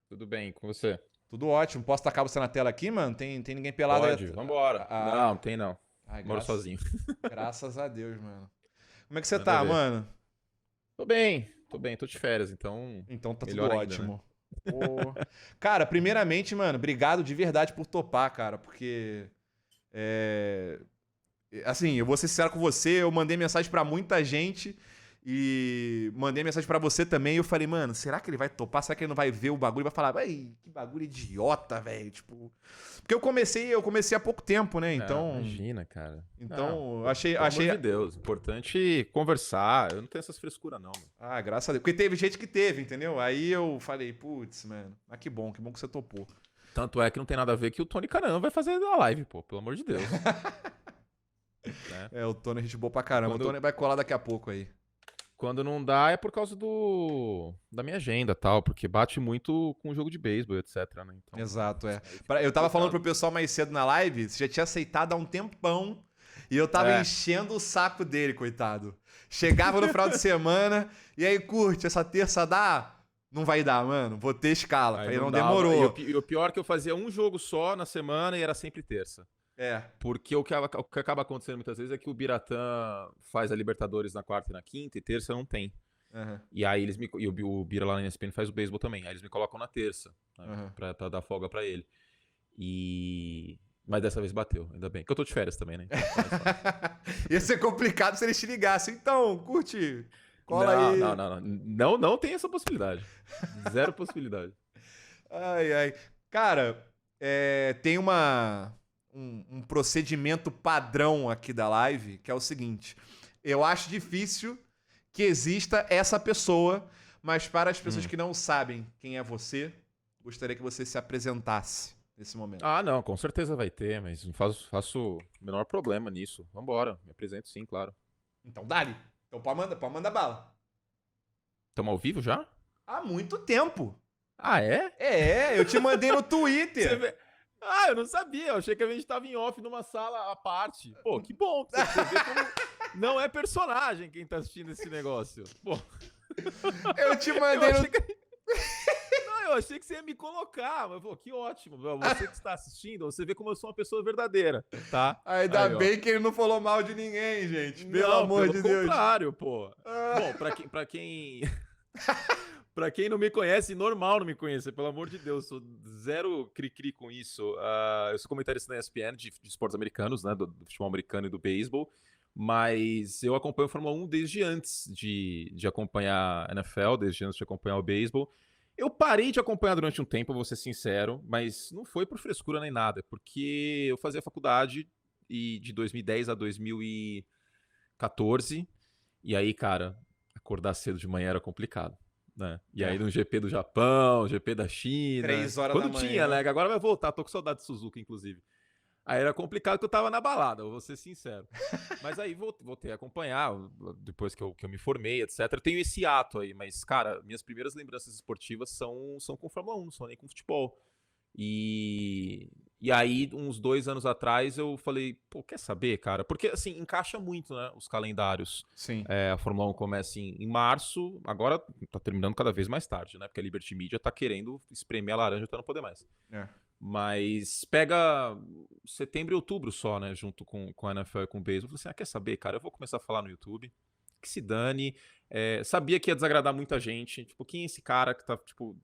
Tudo bem com você? Tudo ótimo. Posso tacar você na tela aqui, mano? Tem ninguém pelado aí? Pode, vambora. Não, tem não. Ai, Moro sozinho. graças a Deus, mano. Como é que você Manda tá, ver. mano? Tô de férias, então Então tá tudo melhor ainda, né? ótimo. Pô. Cara, primeiramente, mano, obrigado de verdade por topar, cara, porque é, assim, eu vou ser sincero com você, eu mandei mensagem pra muita gente e mandei mensagem pra você também. E eu falei, mano, será que ele vai topar? Será que ele não vai ver o bagulho e vai falar, ai, que bagulho idiota, velho? Tipo, porque eu comecei há pouco tempo, né? Não, Então, imagina, cara. Não, então pô, achei, pelo amor achei, de Deus. Importante conversar. Eu não tenho essas frescuras, não, mano. graças a Deus, porque teve gente que teve, entendeu? Aí eu falei, putz, mano, que bom que você topou. Tanto é que não tem nada a ver que o Tony Canan vai fazer a live, pô. Pelo amor de Deus. Né? É, o Tony é gente boa pra caramba. O Quando, Tony vai colar daqui a pouco aí. quando não dá é por causa da minha agenda tal, porque bate muito com o jogo de beisebol, etc, né? Então, Exato, é. aí fica Eu tava falando pro complicado. pessoal mais cedo na live, você já tinha aceitado há um tempão, e eu tava É, enchendo o saco dele, coitado. Chegava no final de semana, e aí, curte, essa terça dá? Não vai dar, mano. Vou ter escala. aí Falei, não não dava. E demorou. o pior é que eu fazia um jogo só na semana e era sempre terça. É. Porque o que acaba acontecendo muitas vezes é que o Biratã faz a Libertadores na quarta e na quinta e terça não tem. Aham, E aí o Bira lá na ESPN faz o beisebol também. Aí eles me colocam na terça, né, aham. pra dar folga pra ele. Mas dessa vez bateu, ainda bem. Que eu tô de férias também, né? Então fica mais fácil. Ia ser complicado se eles te ligassem. Então, curte, cola Não, não, aí. não, não. Não, não tem essa possibilidade. Zero possibilidade. Ai, ai. Cara, tem um procedimento padrão aqui da live, que é o seguinte. Eu acho difícil que exista essa pessoa, mas para as pessoas Hum. que não sabem quem é você, gostaria que você se apresentasse nesse momento. Ah, não, com certeza vai ter, mas não faço o menor problema nisso. Vambora, me apresento sim, claro. Então, dali. Então, pode mandar bala. Estamos ao vivo já? Há muito tempo. Ah, é? Eu te mandei no Você Twitter. vê... Ah, eu não sabia. Eu achei que a gente tava em off numa sala à parte. Pô, que bom pra você ver como não é personagem quem tá assistindo esse negócio. Pô, Eu te eu mandei achei no. que. Não, eu achei que você ia me colocar. Mas, pô, que ótimo. Você que está assistindo, você vê como eu sou uma pessoa verdadeira, tá? Ainda Aí, ó. bem que ele não falou mal de ninguém, gente. Pelo Não, amor pelo de Deus. contrário, pô. Bom, pra quem não me conhece, normal não me conhecer, pelo amor de Deus, sou zero cri-cri com isso. Eu sou comentarista na ESPN de esportes americanos, né, do futebol americano e do beisebol, mas eu acompanho a Fórmula 1 desde antes de acompanhar a NFL, desde antes de acompanhar o beisebol. Eu parei de acompanhar durante um tempo, vou ser sincero, mas não foi por frescura nem nada, porque eu fazia faculdade e de 2010 a 2014, e aí, cara, acordar cedo de manhã era complicado, né? E É. aí no GP do Japão, GP da China, 3 horas da quando tinha, né? manhã. Que agora vai voltar, tô com saudade de Suzuka, inclusive. Aí era complicado que eu tava na balada, vou ser sincero. Mas aí voltei a acompanhar, depois que eu me formei, etc. Eu tenho esse ato aí, mas, cara, minhas primeiras lembranças esportivas são com Fórmula 1, não são nem com futebol. E, e aí, uns 2 anos atrás, eu falei, pô, quer saber, cara? Porque, assim, encaixa muito, né, os calendários. Sim. A Fórmula 1 começa em março, agora tá terminando cada vez mais tarde, né? Porque a Liberty Media tá querendo espremer a laranja até não poder mais. É. Mas pega setembro e outubro só, né? Junto com a NFL e com o beisebol. Eu falei assim, quer saber, cara? Eu vou começar a falar no YouTube. Que se dane. Sabia que ia desagradar muita gente. Tipo, quem é esse cara que tá, tipo...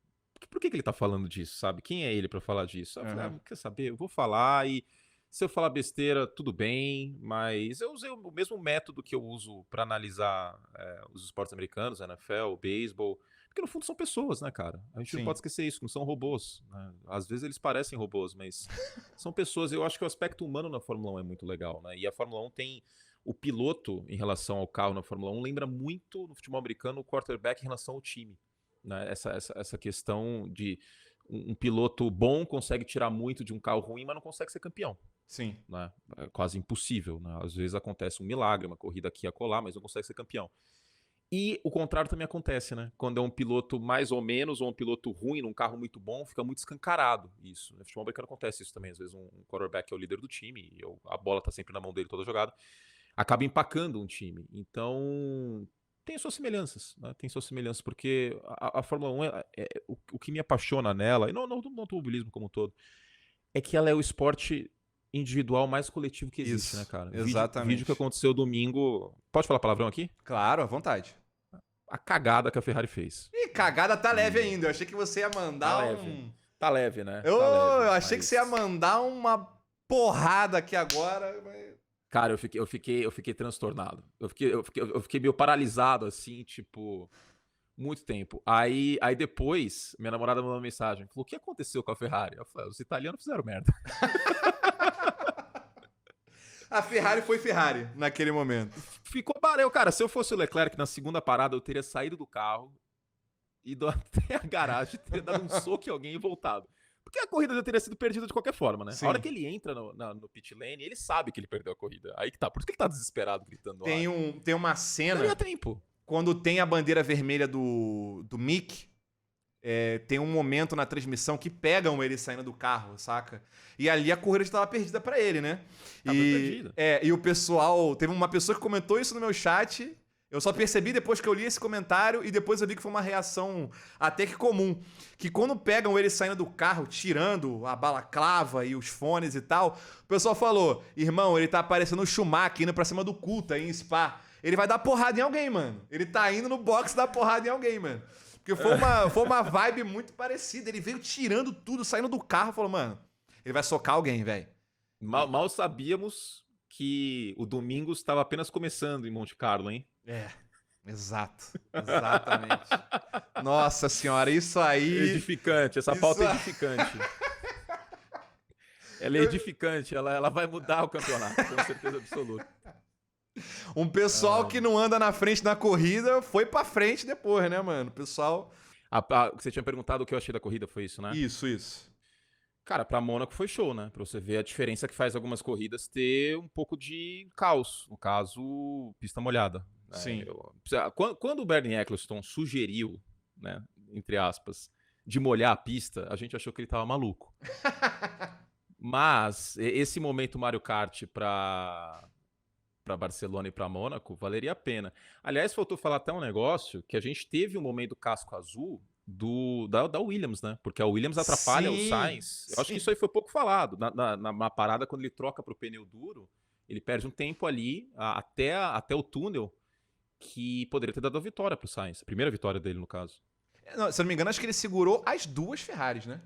Por que ele tá falando disso, sabe? Quem é ele pra falar disso? Aí eu falei, Aham. quer saber? Eu vou falar e... Se eu falar besteira, tudo bem, mas eu usei o mesmo método que eu uso pra analisar os esportes americanos, NFL, o beisebol, porque no fundo são pessoas, né, cara? A gente não Sim. pode esquecer isso, não são robôs, né? Às vezes eles parecem robôs, mas são pessoas. Eu acho que o aspecto humano na Fórmula 1 é muito legal, né? E a Fórmula 1 tem o piloto em relação ao carro na Fórmula 1, lembra muito no futebol americano o quarterback em relação ao time, né? Essa questão de um piloto bom consegue tirar muito de um carro ruim, mas não consegue ser campeão. Sim. Né? É quase impossível, né? Às vezes acontece um milagre, uma corrida aqui e acolá, mas não consegue ser campeão. E o contrário também acontece, né? Quando é um piloto mais ou menos, ou um piloto ruim num carro muito bom, fica muito escancarado isso. No futebol americano acontece isso também. Às vezes um quarterback é o líder do time, a bola tá sempre na mão dele toda jogada, acaba empacando um time. Então, tem suas semelhanças, né? Tem suas semelhanças, porque a Fórmula 1, o que me apaixona nela, e não no automobilismo como um todo, é que ela é o esporte individual mais coletivo que existe, né, Isso, cara? Vídeo que exatamente. aconteceu domingo. Pode falar palavrão aqui? Claro, à vontade. A cagada que a Ferrari fez. Ih, cagada tá leve ainda. Eu achei que você ia Tá mandar leve. um. Tá leve, né? Eu, Tá leve. eu achei que você ia Mas, mandar uma porrada aqui agora. cara, eu fiquei transtornado. Eu fiquei meio paralisado, assim, tipo, muito tempo. Aí depois, minha namorada mandou uma mensagem. Falou, o que aconteceu com a Ferrari? Eu falei, os italianos fizeram merda. A Ferrari foi Ferrari naquele momento. Ficou barulho. Cara, se eu fosse o Leclerc na segunda parada, eu teria saído do carro, ido até a garagem, teria dado um soco em alguém e voltado. Porque a corrida já teria sido perdida de qualquer forma, né? A hora Sim. que ele entra no pit lane, ele sabe que ele perdeu a corrida. Aí que tá. Por isso que ele tá desesperado gritando no ar. Tem uma cena, Daria tempo. quando tem a bandeira vermelha do Mick, tem um momento na transmissão que pegam ele saindo do carro, saca? E ali a corrida estava perdida pra ele, né? Tava perdida. E o pessoal... Teve uma pessoa que comentou isso no meu chat. Eu só percebi depois que eu li esse comentário e depois eu vi que foi uma reação até que comum. Que quando pegam ele saindo do carro, tirando a balaclava e os fones e tal, o pessoal falou, irmão, ele tá parecendo o Schumacher indo pra cima do Coulter em Spa. Ele vai dar porrada em alguém, mano. Ele tá indo no box dar porrada em alguém, mano. Porque foi uma vibe muito parecida. Ele veio tirando tudo, saindo do carro, falou, mano, ele vai socar alguém, velho. Mal sabíamos que o domingo estava apenas começando em Monte Carlo, hein? Exato. Exatamente. Nossa senhora, isso aí... Edificante, essa Isso pauta é aí. edificante. Ela é edificante, ela vai mudar o campeonato, com certeza absoluta. Um pessoal que não anda na frente na corrida foi pra frente depois, né, mano? O pessoal... Você tinha perguntado o que eu achei da corrida, foi isso, né? Isso. Cara, pra Mônaco foi show, né? Pra você ver a diferença que faz algumas corridas ter um pouco de caos. No caso, pista molhada. Né? Sim. Quando o Bernie Eccleston sugeriu, né, entre aspas, de molhar a pista, a gente achou que ele tava maluco. Mas esse momento Mario Kart pra Barcelona e pra Mônaco valeria a pena. Aliás, faltou falar até um negócio, que a gente teve um momento casco azul da Williams, né? Porque a Williams atrapalha o Sainz. Eu acho que isso aí foi pouco falado. Na parada, quando ele troca pro pneu duro, ele perde um tempo ali, até o túnel, que poderia ter dado a vitória pro Sainz. A primeira vitória dele, no caso. Não, se eu não me engano, acho que ele segurou as duas Ferraris, né?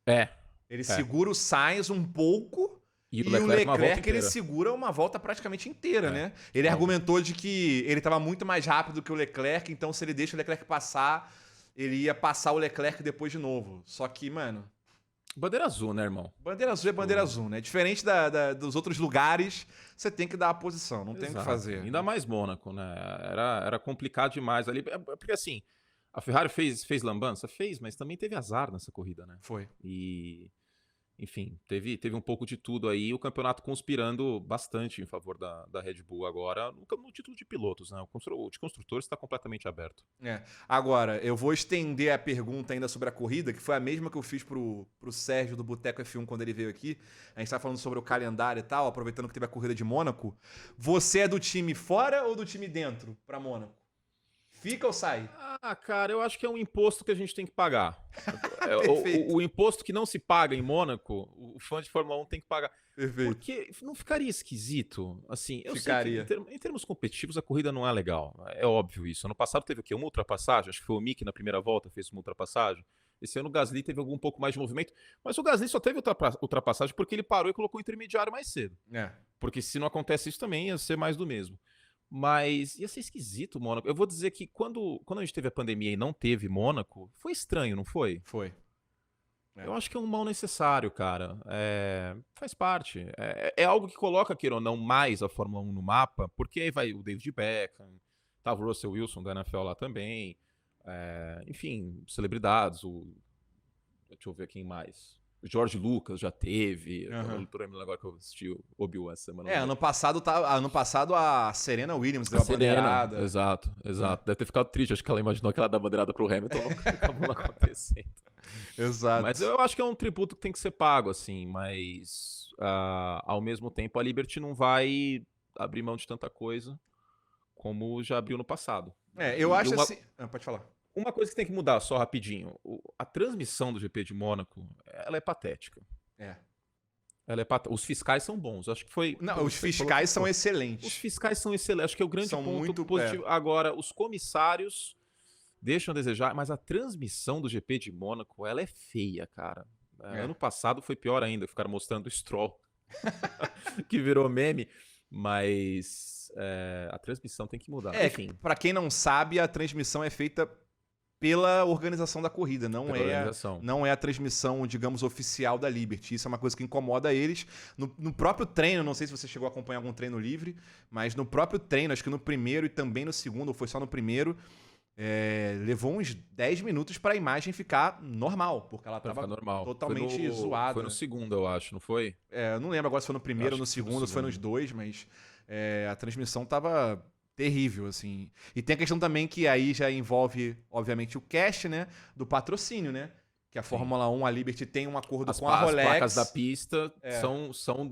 É. Ele segura o Sainz um pouco e o Leclerc ele segura uma volta praticamente inteira, né? Ele argumentou de que ele estava muito mais rápido que o Leclerc, então se ele deixa o Leclerc passar, ele ia passar o Leclerc depois de novo. Só que, mano... Bandeira azul, né, irmão? Bandeira azul é bandeira azul, né? Diferente dos outros lugares, você tem que dar a posição, não tem o que fazer. Ainda mais Mônaco, né? Era complicado demais ali. Porque assim, a Ferrari fez lambança? Fez, mas também teve azar nessa corrida, né? Foi. E... Enfim, teve um pouco de tudo aí, o campeonato conspirando bastante em favor da Red Bull agora no título de pilotos, né? O de construtores está completamente aberto. Agora, eu vou estender a pergunta ainda sobre a corrida, que foi a mesma que eu fiz pro Sérgio do Boteco F1 quando ele veio aqui. A gente tá falando sobre o calendário e tal, aproveitando que teve a corrida de Mônaco. Você é do time fora ou do time dentro pra Mônaco? Fica ou sai? Cara, eu acho que é um imposto que a gente tem que pagar. O imposto que não se paga em Mônaco, o fã de Fórmula 1 tem que pagar. Perfeito. Porque não ficaria esquisito? Assim, eu Ficaria. sei que em termos competitivos a corrida não é legal. É óbvio isso. Ano passado teve o quê? Uma ultrapassagem? Acho que foi o Mick na primeira volta fez uma ultrapassagem. Esse ano o Gasly teve um pouco mais de movimento. Mas o Gasly só teve ultrapassagem porque ele parou e colocou o intermediário mais cedo. Porque se não acontece isso também ia ser mais do mesmo. Mas ia ser esquisito, Mônaco. Eu vou dizer que quando a gente teve a pandemia e não teve Mônaco, foi estranho, não foi? Foi. Eu acho que é um mal necessário, cara. Faz parte. É algo que coloca, queira ou não, mais a Fórmula 1 no mapa, porque aí vai o David Beckham, tava o Russell Wilson da NFL lá também. Enfim, celebridades. Deixa eu ver quem mais. O George Lucas já teve. Eu tô lembrando agora que eu assisti o Obi-Wan essa semana. Ano passado a Serena Williams deu a bandeirada. Exato. Deve ter ficado triste. Acho que ela imaginou que ela ia dar a bandeirada pro Hamilton. Acabou não acontecendo. Exato. Mas eu acho que é um tributo que tem que ser pago, assim. Mas, ao mesmo tempo, a Liberty não vai abrir mão de tanta coisa como já abriu no passado. Eu acho uma, assim... pode falar. uma coisa que tem que mudar só rapidinho. A transmissão do GP de Mônaco, ela é patética. É. Os fiscais são bons. Acho que foi. Não, os fiscais são excelentes. Os fiscais são excelentes. Acho que é o grande São ponto muito, positivo. Agora, os comissários deixam a desejar, mas a transmissão do GP de Mônaco, ela é feia, cara. Ano passado foi pior ainda, ficaram mostrando o Stroll, que virou meme, mas a transmissão tem que mudar. Enfim. Pra quem não sabe, a transmissão é feita pela organização da corrida, não é a transmissão, digamos, oficial da Liberty. Isso é uma coisa que incomoda eles. No próprio treino, não sei se você chegou a acompanhar algum treino livre, mas no próprio treino, acho que no primeiro e também no segundo, ou foi só no primeiro, levou uns 10 minutos para a imagem ficar normal, porque ela estava totalmente zoada. Foi no segundo, eu acho, não foi? Eu não lembro agora se foi no primeiro ou no segundo, ou se foi nos dois, mas a transmissão estava terrível, assim. E tem a questão também que aí já envolve, obviamente, o cash, né, do patrocínio, né? Que a Fórmula 1, a Liberty tem um acordo com a Rolex. As placas da pista são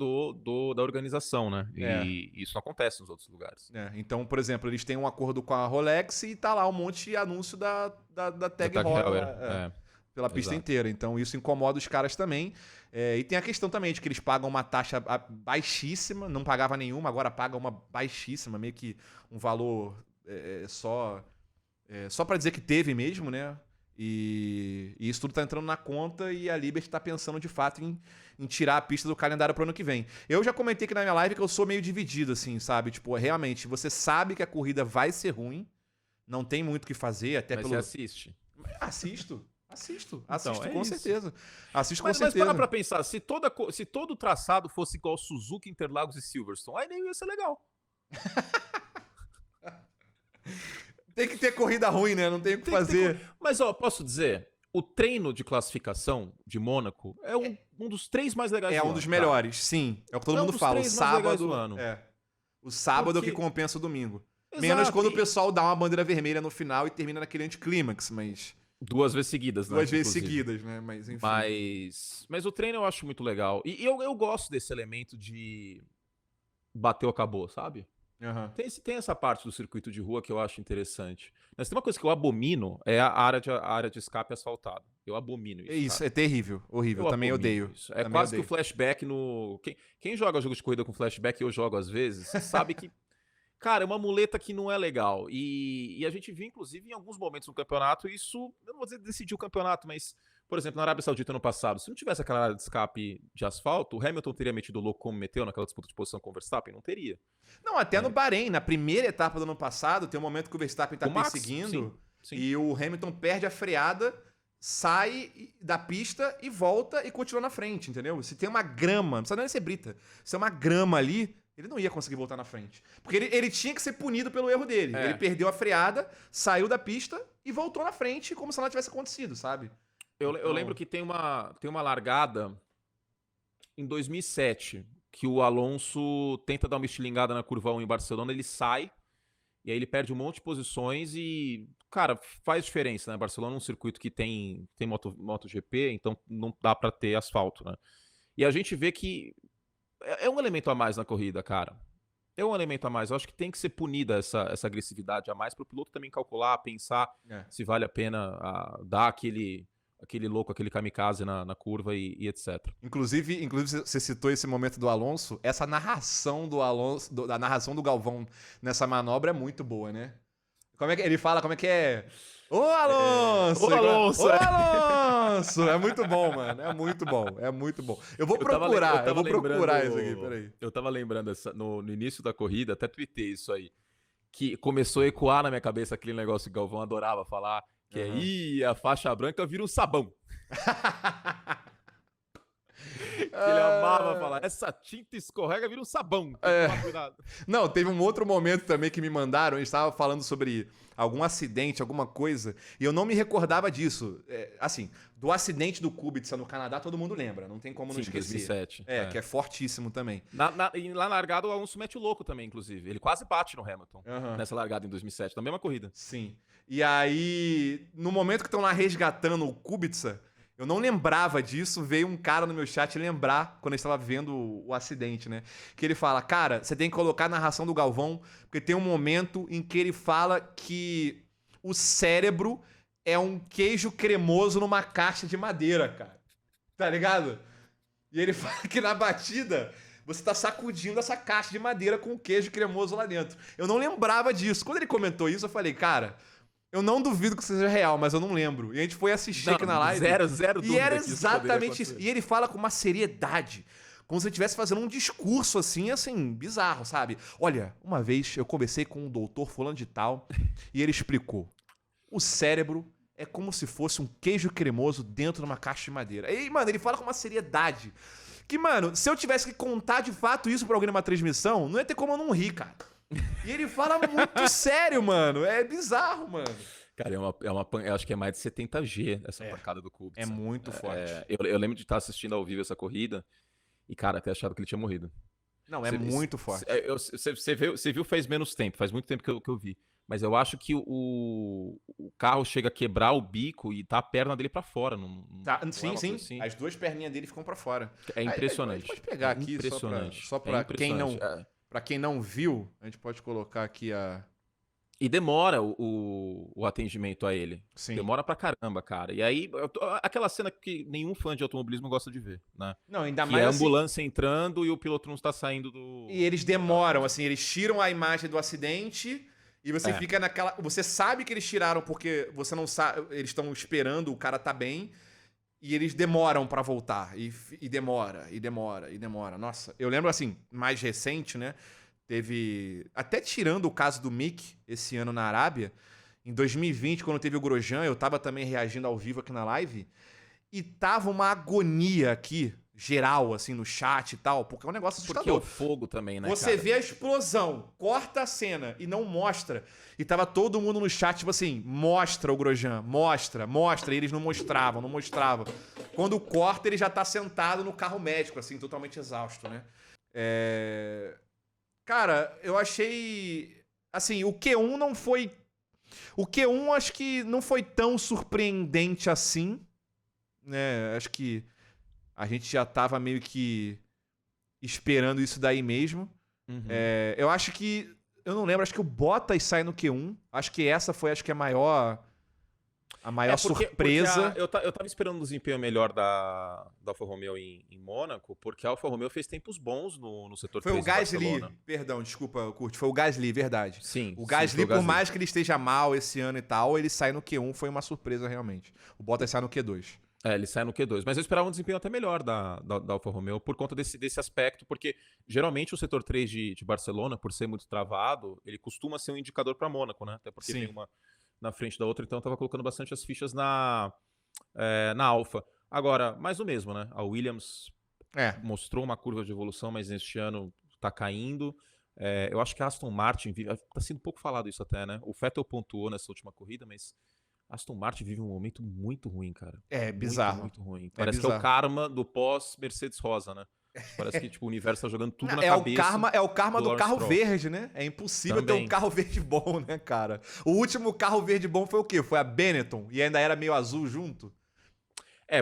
da organização, né? E isso não acontece nos outros lugares. Então, por exemplo, eles têm um acordo com a Rolex e tá lá um monte de anúncio da Tag Heuer pela pista inteira. Então, isso incomoda os caras também. E tem a questão também de que eles pagam uma taxa baixíssima, não pagava nenhuma, agora paga uma baixíssima, meio que um valor só para dizer que teve mesmo, né? E isso tudo tá entrando na conta e a Liberty tá pensando de fato em tirar a pista do calendário pro ano que vem. Eu já comentei aqui na minha live que eu sou meio dividido, assim, sabe? Tipo, realmente, você sabe que a corrida vai ser ruim, não tem muito o que fazer, até Mas pelo... você assiste? Assisto, Então, com certeza. Assisto com mas certeza. Mas para pra pensar, se todo o traçado fosse igual Suzuka, Interlagos e Silverstone, aí nem ia ser legal. Tem que ter corrida ruim, né? Não tem o que fazer. Mas, posso dizer, o treino de classificação de Mônaco é um dos 3 mais legais do ano. É um dos melhores, sim. É o que todo mundo fala. O sábado. O sábado é o que compensa o domingo. Exato, menos quando o pessoal dá uma bandeira vermelha no final e termina naquele anticlímax, mas... 2 vezes seguidas, né? 2 vezes seguidas, né? Mas enfim. Mas o treino eu acho muito legal. E eu gosto desse elemento de bateu, acabou, sabe? Uhum. Tem essa parte do circuito de rua que eu acho interessante. Mas tem uma coisa que eu abomino, é a área de escape asfaltada. Eu abomino isso. Isso, é terrível, horrível. Eu também odeio. Isso. É quase que o flashback no... Quem joga jogo de corrida com flashback, eu jogo às vezes, sabe que... Cara, é uma muleta que não é legal. E a gente viu, inclusive, em alguns momentos no campeonato, isso... Eu não vou dizer decidir o campeonato, mas... Por exemplo, na Arábia Saudita no passado, se não tivesse aquela área de escape de asfalto, o Hamilton teria metido o louco como meteu naquela disputa de posição com o Verstappen? Não teria. Não, até no Bahrein, na primeira etapa do ano passado, tem um momento que o Verstappen tá perseguindo e o Hamilton perde a freada, sai da pista e volta e continua na frente, entendeu? Se tem uma grama, não precisa nem ser brita, se é uma grama ali, ele não ia conseguir voltar na frente. Porque ele tinha que ser punido pelo erro dele. Ele perdeu a freada, saiu da pista e voltou na frente como se nada tivesse acontecido, sabe? Eu lembro que tem uma largada em 2007, que o Alonso tenta dar uma estilingada na curva 1 em Barcelona, ele sai, e aí ele perde um monte de posições e, cara, faz diferença, né? Barcelona é um circuito que tem MotoGP, então não dá pra ter asfalto, né? E a gente vê que é um elemento a mais na corrida, cara. É um elemento a mais. Eu acho que tem que ser punida essa agressividade a mais para o piloto também calcular, pensar se vale a pena dar aquele louco, aquele kamikaze na curva e etc. Inclusive, você citou esse momento do Alonso. Essa narração do Alonso, a narração do Galvão nessa manobra é muito boa, né? Como é que ele fala? Como é que é? Ô, Alonso! Ô, Alonso! Ô, Alonso! É muito bom, mano. É muito bom. É muito bom. Eu vou procurar isso aqui, peraí. Eu tava lembrando no início da corrida, até tuitei isso aí, que começou a ecoar na minha cabeça aquele negócio que o Galvão adorava falar, que a faixa branca vira um sabão. Ele amava falar, essa tinta escorrega, vira um sabão. Cuidado. Não, teve um outro momento também que me mandaram, eles estavam falando sobre algum acidente, alguma coisa, e eu não me recordava disso. Assim, do acidente do Kubica no Canadá, todo mundo lembra, não tem como não esquecer. 2007. Que é fortíssimo também. E lá na largada o Alonso mete o louco também, inclusive. Ele quase bate no Hamilton, nessa largada em 2007, na mesma corrida. Sim. E aí, no momento que estão lá resgatando o Kubica, Eu não lembrava disso, veio um cara no meu chat lembrar quando eu estava vendo o acidente, né? Que ele fala, cara, você tem que colocar a narração do Galvão, porque tem um momento em que ele fala que o cérebro é um queijo cremoso numa caixa de madeira, cara. Tá ligado? E ele fala que na batida você tá sacudindo essa caixa de madeira com o queijo cremoso lá dentro. Eu não lembrava disso. Quando ele comentou isso, eu falei, cara, eu não duvido que seja real, mas eu não lembro. E a gente foi assistir aqui na live. Zero E dúvida era que isso exatamente isso. poderia E ele fala com uma seriedade. Como se ele estivesse fazendo um discurso assim, bizarro, sabe? Olha, uma vez eu conversei com um doutor fulano de tal e ele explicou. O cérebro é como se fosse um queijo cremoso dentro de uma caixa de madeira. E, mano, ele fala com uma seriedade. Que, mano, se eu tivesse que contar de fato isso pra alguém numa transmissão, não ia ter como eu não rir, cara. E ele fala muito sério, mano. É bizarro, mano. Cara, eu acho que é mais de 70G essa pancada do Kubica. É muito forte. Eu lembro de estar assistindo ao vivo essa corrida e, cara, até achava que ele tinha morrido. Não, é muito forte. Você viu faz menos tempo, faz muito tempo que eu vi. Mas eu acho que o carro chega a quebrar o bico e tá a perna dele pra fora. Sim. Assim. As duas perninhas dele ficam pra fora. É impressionante. A gente pode pegar aqui só pra quem não... Pra quem não viu, a gente pode colocar aqui a... E demora o atendimento a ele. Sim. Demora pra caramba, cara. E aí, aquela cena que nenhum fã de automobilismo gosta de ver, né? Não, ainda que mais é a assim... ambulância entrando e o piloto não está saindo do... E eles demoram, assim, eles tiram a imagem do acidente e você fica naquela... Você sabe que eles tiraram porque você não sabe... Eles estão esperando, o cara tá bem... E eles demoram pra voltar. E demora. Nossa, eu lembro assim, mais recente, né? Teve. Até tirando o caso do Mick esse ano na Arábia, em 2020, quando teve o Grosjean, eu tava também reagindo ao vivo aqui na live. E tava uma agonia aqui, geral, assim, no chat e tal, porque é um negócio assustador. Porque é o fogo também, né, Você vê a explosão, corta a cena e não mostra. E tava todo mundo no chat, tipo assim, mostra o Grosjean, mostra. E eles não mostravam. Quando corta, ele já tá sentado no carro médico, assim, totalmente exausto, né? Cara, eu achei... Assim, o Q1 não foi... O Q1 acho que não foi tão surpreendente assim, né? Acho que a gente já tava meio que esperando isso daí mesmo. Uhum. Eu acho que... Eu não lembro, acho que o Bottas sai no Q1. Acho que essa foi, a maior surpresa. Eu tava esperando um desempenho melhor da Alfa Romeo em Mônaco, porque a Alfa Romeo fez tempos bons no setor 3 Foi o Gasly, Barcelona. perdão, desculpa, Kurt, foi o Gasly, verdade. Sim. O Gasly, por mais que ele esteja mal esse ano e tal, ele sai no Q1, foi uma surpresa realmente. O Bottas sai no Q2. Ele sai no Q2. Mas eu esperava um desempenho até melhor da Alfa Romeo por conta desse aspecto, porque geralmente o setor 3 de Barcelona, por ser muito travado, ele costuma ser um indicador para Mônaco, né? Até porque tem uma na frente da outra, então eu tava colocando bastante as fichas na Alfa. Agora, mais o mesmo, né? A Williams mostrou uma curva de evolução, mas neste ano tá caindo. Eu acho que a Aston Martin tá sendo pouco falado isso até, né? O Vettel pontuou nessa última corrida, mas Aston Martin vive um momento muito ruim, cara. Bizarro. Muito ruim. Parece que é o karma do pós-Mercedes Rosa, né? Parece que tipo, o universo tá jogando tudo na cabeça. É o karma do carro Stroll. verde, né? É impossível ter um carro verde bom, né, cara? O último carro verde bom foi o quê? Foi a Benetton e ainda era meio azul junto?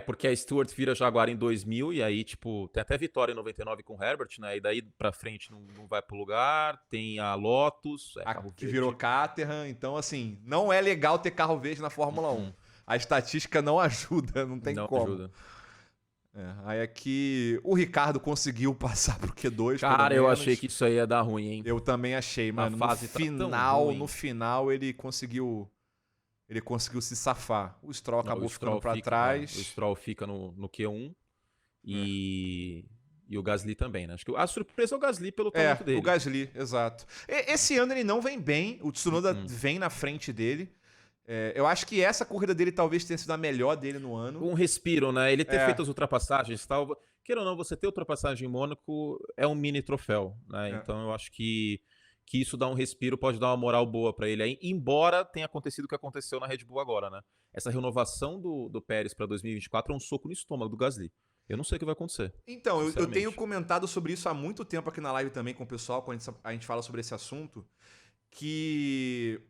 Porque a Stewart vira Jaguar em 2000 e aí, tipo, tem até vitória em 99 com o Herbert, né? E daí pra frente não vai pro lugar. Tem a Lotus, que virou Caterham. Então, assim, não é legal ter carro verde na Fórmula 1. A estatística não ajuda, não tem como. Ajuda. Aí aqui o Ricardo conseguiu passar pro Q2. Cara, eu achei que isso aí ia dar ruim, hein? Eu também achei, mano. No final ele conseguiu se safar. O Stroll acabou ficando pra trás. O Stroll fica no Q1 e o Gasly também, né? Acho que a surpresa é o Gasly pelo talento dele. O Gasly, exato. Esse ano ele não vem bem, o Tsunoda vem na frente dele. Eu acho que essa corrida dele talvez tenha sido a melhor dele no ano. Um respiro, né? Ele ter feito as ultrapassagens e tal. Queira ou não, você ter ultrapassagem em Mônaco é um mini troféu, né? Então eu acho que isso dá um respiro, pode dar uma moral boa pra ele aí, embora tenha acontecido o que aconteceu na Red Bull agora, né? Essa renovação do Pérez pra 2024 é um soco no estômago do Gasly. Eu não sei o que vai acontecer. Então, eu tenho comentado sobre isso há muito tempo aqui na live também com o pessoal, quando a gente fala sobre esse assunto, que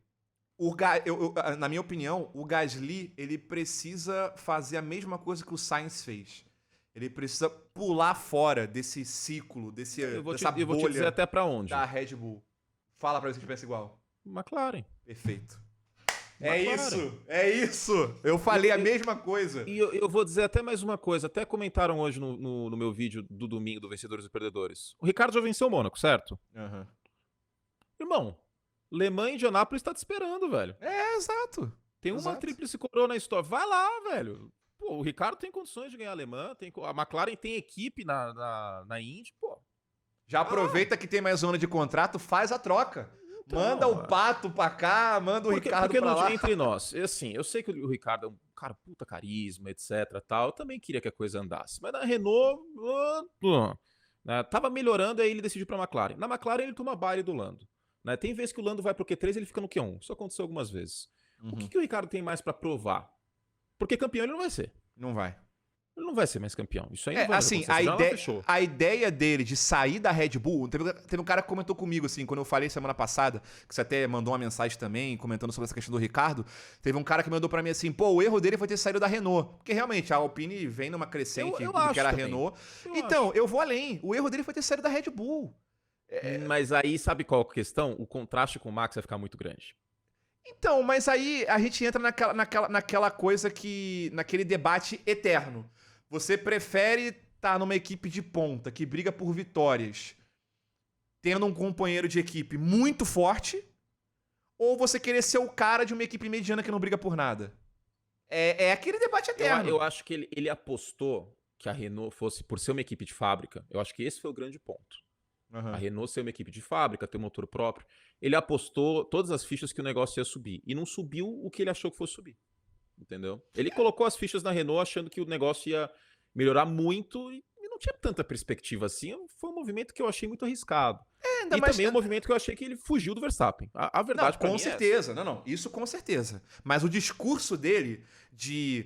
Na minha opinião, o Gasly, ele precisa fazer a mesma coisa que o Sainz fez. Ele precisa pular fora desse ciclo, dessa eu vou te bolha dizer até pra onde. da Red Bull. Fala pra ver se a gente pensa igual. McLaren. Perfeito. McLaren. É isso. Eu falei a mesma coisa. E eu vou dizer até mais uma coisa. Até comentaram hoje no meu vídeo do domingo do Vencedores e Perdedores. O Ricardo já venceu o Mônaco, certo? Uhum. Irmão, Le Mans e Indianápolis tá te esperando, velho. É, exato. Tem uma tríplice coroa na história. Vai lá, velho. Pô, o Ricardo tem condições de ganhar a Le Mans. A McLaren tem equipe na Indy, pô. Já aproveita que tem mais zona de contrato, faz a troca. Então, manda o Pato pra cá, manda o Ricardo pra lá. Entre nós, assim, eu sei que o Ricardo é um cara puta carisma, etc, tal. Eu também queria que a coisa andasse. Mas na Renault, né, tava melhorando, aí ele decidiu pra McLaren. Na McLaren ele toma baile do Lando. Né? Tem vezes que o Lando vai pro Q3 e ele fica no Q1. Isso aconteceu algumas vezes. O que o Ricardo tem mais pra provar? Porque campeão ele não vai ser. Não vai. Ele não vai ser mais campeão. Isso aí não vai assim, a ideia dele de sair da Red Bull... Teve um cara que comentou comigo, assim, quando eu falei semana passada, que você até mandou uma mensagem também, comentando sobre essa questão do Ricardo. Teve um cara que mandou pra mim assim, pô, o erro dele foi ter saído da Renault. Porque realmente a Alpine vem numa crescente do que era a Renault. Eu vou além. O erro dele foi ter saído da Red Bull. Mas aí, sabe qual a questão? O contraste com o Max vai ficar muito grande. Então, mas aí a gente entra naquela coisa naquele debate eterno. Você prefere estar numa equipe de ponta que briga por vitórias, tendo um companheiro de equipe muito forte, ou você querer ser o cara de uma equipe mediana que não briga por nada? É aquele debate eterno. Eu acho que ele apostou que a Renault fosse, por ser uma equipe de fábrica, eu acho que esse foi o grande ponto. A Renault ser uma equipe de fábrica, ter um motor próprio. Ele apostou todas as fichas que o negócio ia subir. E não subiu o que ele achou que fosse subir. Entendeu? Ele colocou as fichas na Renault achando que o negócio ia melhorar muito e não tinha tanta perspectiva assim. Foi um movimento que eu achei muito arriscado. Também um movimento que eu achei que ele fugiu do Verstappen. A verdade com certeza. Isso com certeza. Mas o discurso dele de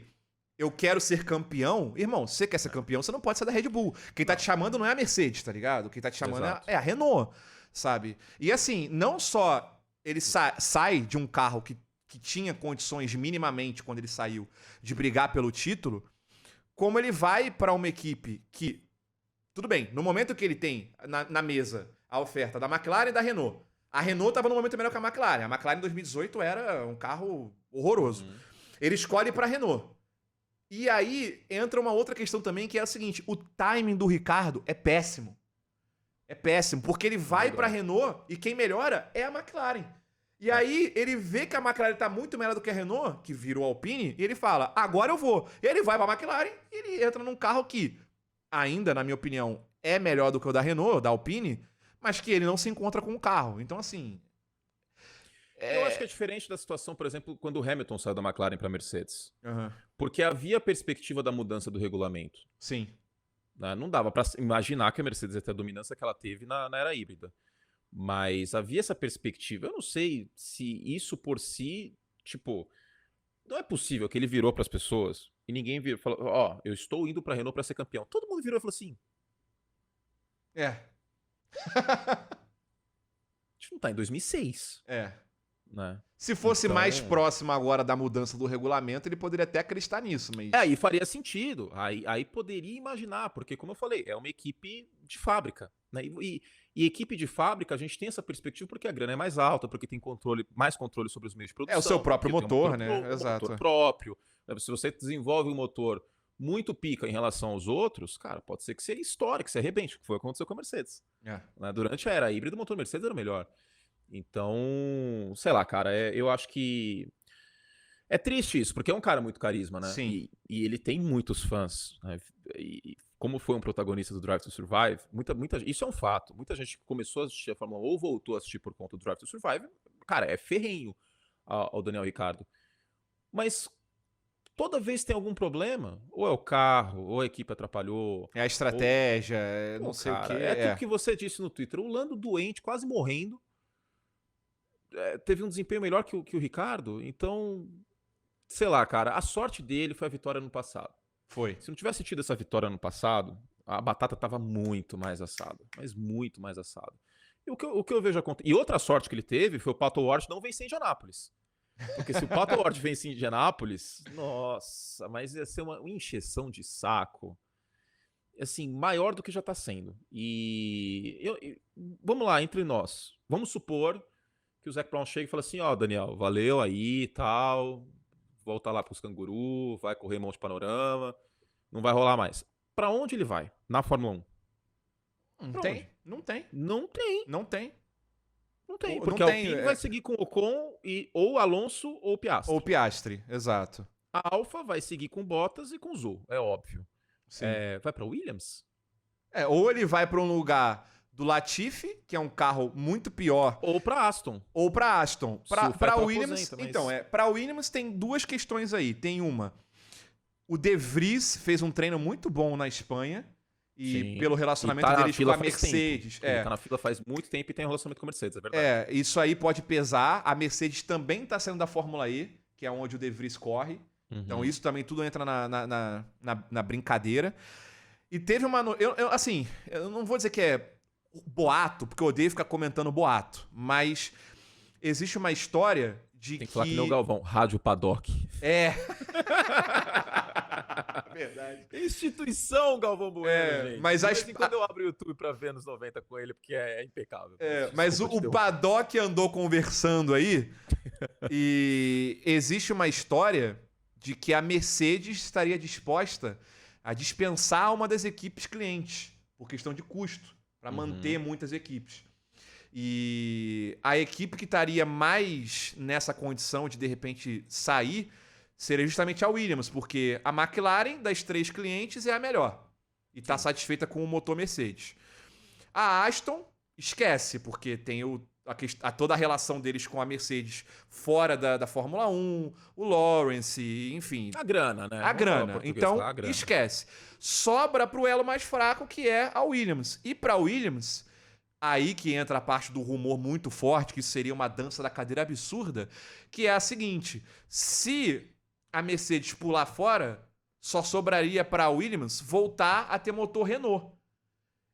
eu quero ser campeão, irmão, se você quer ser campeão, você não pode sair da Red Bull. Quem tá te chamando não é a Mercedes, tá ligado? Quem tá te chamando é a Renault, sabe? E assim, não só ele sai de um carro que tinha condições minimamente, quando ele saiu, de brigar pelo título, como ele vai pra uma equipe que, tudo bem, no momento que ele tem na mesa a oferta da McLaren e da Renault, a Renault tava num momento melhor que a McLaren. A McLaren em 2018 era um carro horroroso. Ele escolhe pra Renault. E aí entra uma outra questão também, que é a seguinte, o timing do Ricardo é péssimo. É péssimo, porque ele vai pra Renault e quem melhora é a McLaren. E aí ele vê que a McLaren tá muito melhor do que a Renault, que virou Alpine, e ele fala, agora eu vou. E ele vai pra McLaren e ele entra num carro que ainda, na minha opinião, é melhor do que o da Renault, da Alpine, mas que ele não se encontra com o carro. Então, assim... Eu acho que é diferente da situação, por exemplo, quando o Hamilton saiu da McLaren pra Mercedes. Porque havia a perspectiva da mudança do regulamento. Sim. Não dava pra imaginar que a Mercedes ia ter a dominância que ela teve na era híbrida. Mas havia essa perspectiva. Eu não sei se isso por si, tipo, não é possível que ele virou pras pessoas e ninguém falou, ó, eu estou indo pra Renault pra ser campeão. Todo mundo virou e falou assim. A gente não tá em 2006. Né? Se fosse mais próximo agora da mudança do regulamento, ele poderia até acreditar nisso, mas... Aí faria sentido. Aí poderia imaginar, porque, como eu falei, é uma equipe de fábrica. Né? E equipe de fábrica, a gente tem essa perspectiva porque a grana é mais alta, porque tem mais controle sobre os meios de produção. É o seu próprio motor, né? Exato. Motor próprio. Se você desenvolve um motor muito pica em relação aos outros, cara, pode ser que você estoure, que você arrebente, que foi o que aconteceu com a Mercedes. Né? Durante a era híbrida, o motor Mercedes era o melhor. Então, sei lá, cara, eu acho que é triste isso, porque é um cara muito carisma, né? Sim. E ele tem muitos fãs, né? E como foi um protagonista do Drive to Survive, isso é um fato. Muita gente que começou a assistir a Fórmula 1 ou voltou a assistir por conta do Drive to Survive, cara, é ferrenho ao Daniel Ricciardo. Mas toda vez que tem algum problema, ou é o carro, ou a equipe atrapalhou. É a estratégia, não sei o quê. É aquilo que você disse no Twitter, o Lando doente, quase morrendo, teve um desempenho melhor que o Ricardo, então, sei lá, cara, a sorte dele foi a vitória no passado. Foi. Se não tivesse tido essa vitória no passado, a batata tava muito mais assada, mas muito mais assada. E o que eu vejo acontecer. E outra sorte que ele teve foi o Pato Ward não vencer em Indianápolis. Porque se o Pato Ward vence em Indianápolis, nossa, mas ia ser uma encheção de saco, assim, maior do que já tá sendo. Vamos lá, entre nós. Vamos supor que o Zac Brown chega e fala assim, ó, Daniel, valeu aí e tal, volta lá pros canguru, vai correr Monte Panorama, não vai rolar mais. Pra onde ele vai na Fórmula 1? Não tem. Não tem. Não tem. Não tem. Não tem, Não porque a tem, Alpine vai seguir com o Ocon ou Alonso ou Piastri. Ou Piastri, exato. A Alfa vai seguir com Bottas e com Zhou, é óbvio. Sim. Vai pra Williams? Ou ele vai pra um lugar do Latifi, que é um carro muito pior, Ou pra Aston. ou pra Aston. Pra Williams, aposenta, mas... então, pra Williams tem duas questões aí. Tem uma, o De Vries fez um treino muito bom na Espanha, e Sim. pelo relacionamento tá deles com a Mercedes. Ele tá na fila faz muito tempo e tem um relacionamento com a Mercedes, é verdade. Isso aí pode pesar. A Mercedes também tá saindo da Fórmula E, que é onde o De Vries corre. Uhum. Então isso também tudo entra na brincadeira. E teve uma... assim, eu não vou dizer que é boato, porque eu odeio ficar comentando boato, mas existe uma história de Tem que falar que nem o Galvão, Rádio Paddock. Verdade. Instituição Galvão Bueno, gente. Mas quando eu abro o YouTube pra ver nos 90 com ele, porque é impecável. Mas o Paddock andou conversando aí e existe uma história de que a Mercedes estaria disposta a dispensar uma das equipes clientes por questão de custo, para manter muitas equipes. E a equipe que estaria mais nessa condição de repente sair seria justamente a Williams, porque a McLaren das 3 clientes é a melhor e está satisfeita com o motor Mercedes. A Aston esquece, porque tem toda a relação deles com a Mercedes fora da Fórmula 1, o Lawrence, enfim. A grana, né? A grana. Então, esquece. Sobra pro elo mais fraco, que é a Williams. E pra Williams, aí que entra a parte do rumor muito forte, que isso seria uma dança da cadeira absurda, que é a seguinte: se a Mercedes pular fora, só sobraria pra Williams voltar a ter motor Renault.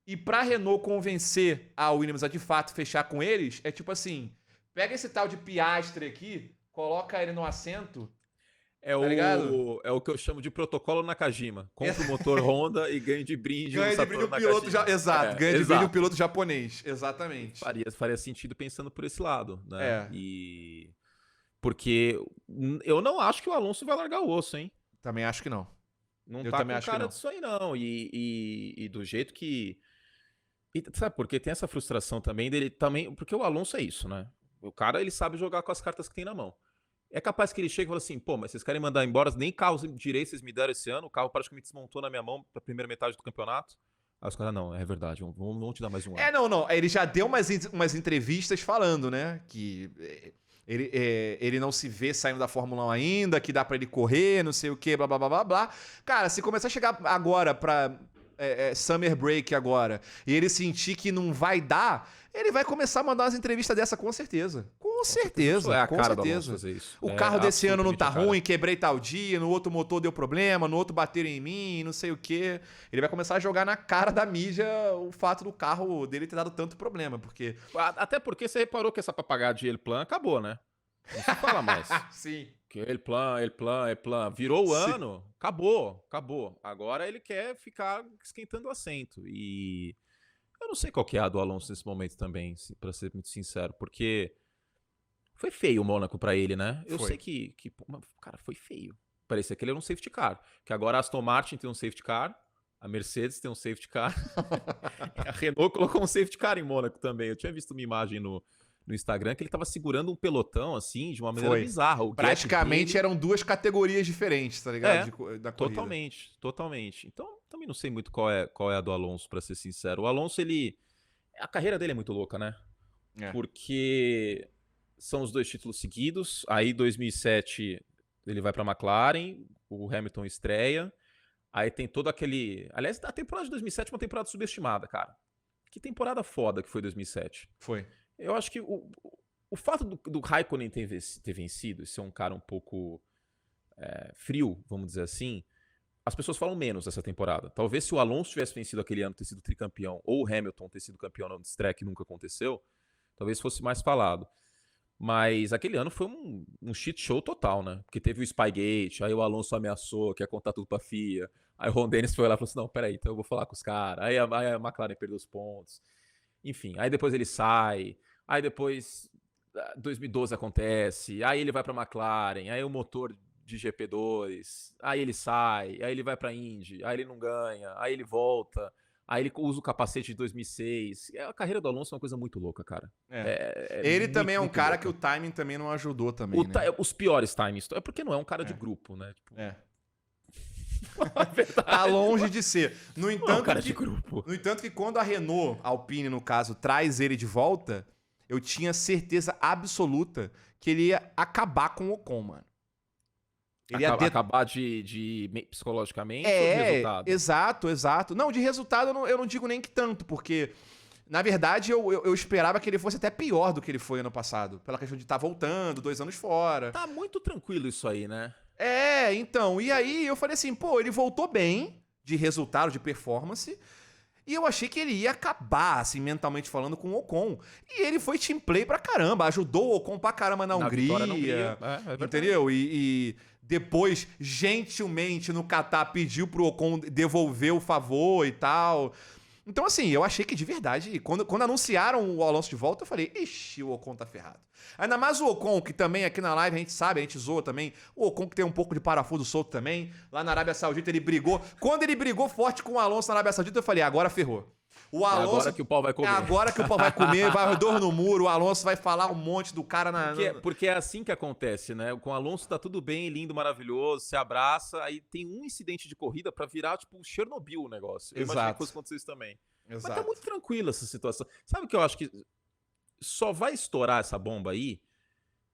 E pra Renault convencer a Williams a de fato fechar com eles, é tipo assim, pega esse tal de Piastri aqui, coloca ele no assento. É o que eu chamo de protocolo Nakajima. Compra o motor Honda e ganha de brinde ganha de brinde o piloto exato, ganha de brinde o piloto japonês, exatamente. Faria sentido pensando por esse lado, né? Porque eu não acho que o Alonso vai largar o osso, hein? Também acho que não. Não tá com cara disso aí, não. E do jeito que... E sabe por quê? Tem essa frustração também dele também, porque o Alonso é isso, né? O cara, ele sabe jogar com as cartas que tem na mão. É capaz que ele chegue e fale assim, pô, mas vocês querem mandar embora, nem carros direitos vocês me deram esse ano, o carro praticamente desmontou na minha mão pra primeira metade do campeonato. Aí os caras, não, é verdade, vamos te dar mais um ano. Não. Ele já deu umas entrevistas falando, né, que ele não se vê saindo da Fórmula 1 ainda, que dá pra ele correr, não sei o que, blá, blá, blá, blá, blá. Cara, se começar a chegar agora pra... Summer Break agora, e ele sentir que não vai dar, ele vai começar a mandar umas entrevistas dessa com certeza. Com certeza. É a cara do Alonso fazer isso. O carro desse ano não tá ruim, quebrei tal dia, no outro motor deu problema, no outro bateram em mim, não sei o quê. Ele vai começar a jogar na cara da mídia o fato do carro dele ter dado tanto problema, porque... Até porque você reparou que essa papagaiada de Elplan acabou, né? Não se fala mais. Sim. Que Elplan. Virou o ano, acabou. Agora ele quer ficar esquentando o assento. E eu não sei qual que é a do Alonso nesse momento também, pra ser muito sincero, porque foi feio o Mônaco pra ele, né? Eu sei que cara, foi feio. Parecia que ele era um safety car. Que agora a Aston Martin tem um safety car, a Mercedes tem um safety car, a Renault colocou um safety car em Mônaco também. Eu tinha visto uma imagem no Instagram que ele tava segurando um pelotão, assim, de uma maneira bizarra. Praticamente eram 2 categorias diferentes, tá ligado? Da corrida. Totalmente. Então, também não sei muito qual é a do Alonso, pra ser sincero. O Alonso, a carreira dele é muito louca, né? Porque são os 2 títulos seguidos. Aí, 2007, ele vai pra McLaren, o Hamilton estreia. Aí tem todo aquele... Aliás, a temporada de 2007 é uma temporada subestimada, cara. Que temporada foda que foi 2007. Foi. Eu acho que o fato do Raikkonen ter vencido, e ser um cara um pouco frio, vamos dizer assim, as pessoas falam menos dessa temporada. Talvez se o Alonso tivesse vencido aquele ano, ter sido tricampeão, ou o Hamilton ter sido campeão no track, que nunca aconteceu, talvez fosse mais falado. Mas aquele ano foi um shit show total, né? Porque teve o Spygate, aí o Alonso ameaçou, quer contar tudo pra FIA. Aí o Ron Dennis foi lá e falou assim: não, peraí, então eu vou falar com os caras. Aí a McLaren perdeu os pontos. Enfim, aí depois ele sai. Aí depois 2012 acontece. Aí ele vai pra McLaren. Aí o motor de GP2. Aí ele sai. Aí ele vai pra Indy. Aí ele não ganha. Aí ele volta. Aí ele usa o capacete de 2006. A carreira do Alonso é uma coisa muito louca, cara. Ele também é um muito cara louca. que o timing também não ajudou também, né? Os piores timings. É porque não é um cara de É. grupo, né? Tipo, É. a verdade. Tá longe de ser. No Não é um entanto, cara de grupo. no entanto que quando a Renault, a Alpine no caso, traz ele de volta, eu tinha certeza absoluta que ele ia acabar com o Ocon, mano. Ele ia Acabar psicologicamente ou de resultado? Exato. Não, de resultado eu não digo nem que tanto, porque, na verdade, eu esperava que ele fosse até pior do que ele foi ano passado. Pela questão de estar voltando, 2 anos fora. Tá muito tranquilo isso aí, né? Então, e aí eu falei assim, pô, ele voltou bem de resultado, de performance, e eu achei que ele ia acabar, assim, mentalmente falando, com o Ocon. E ele foi team play pra caramba, ajudou o Ocon pra caramba na Hungria. Vitória na Hungria. É Entendeu? E depois, gentilmente, no Qatar, pediu pro Ocon devolver o favor e tal. Então, assim, eu achei que de verdade, quando anunciaram o Alonso de volta, eu falei, ixi, o Ocon tá ferrado. Ainda mais o Ocon, que também aqui na live a gente sabe, a gente zoa também. O Ocon que tem um pouco de parafuso solto também. Lá na Arábia Saudita ele brigou. Quando ele brigou forte com o Alonso na Arábia Saudita, eu falei, agora ferrou. O Alonso, agora que o pau vai comer. Agora que o pau vai comer, vai dor no muro, o Alonso vai falar um monte do cara na... Porque é assim que acontece, né? Com o Alonso tá tudo bem, lindo, maravilhoso, se abraça, aí tem um incidente de corrida pra virar, tipo, Chernobyl o negócio. Eu imagino que fosse acontecer isso também. Exato. Mas tá muito tranquila essa situação. Sabe o que eu acho que só vai estourar essa bomba aí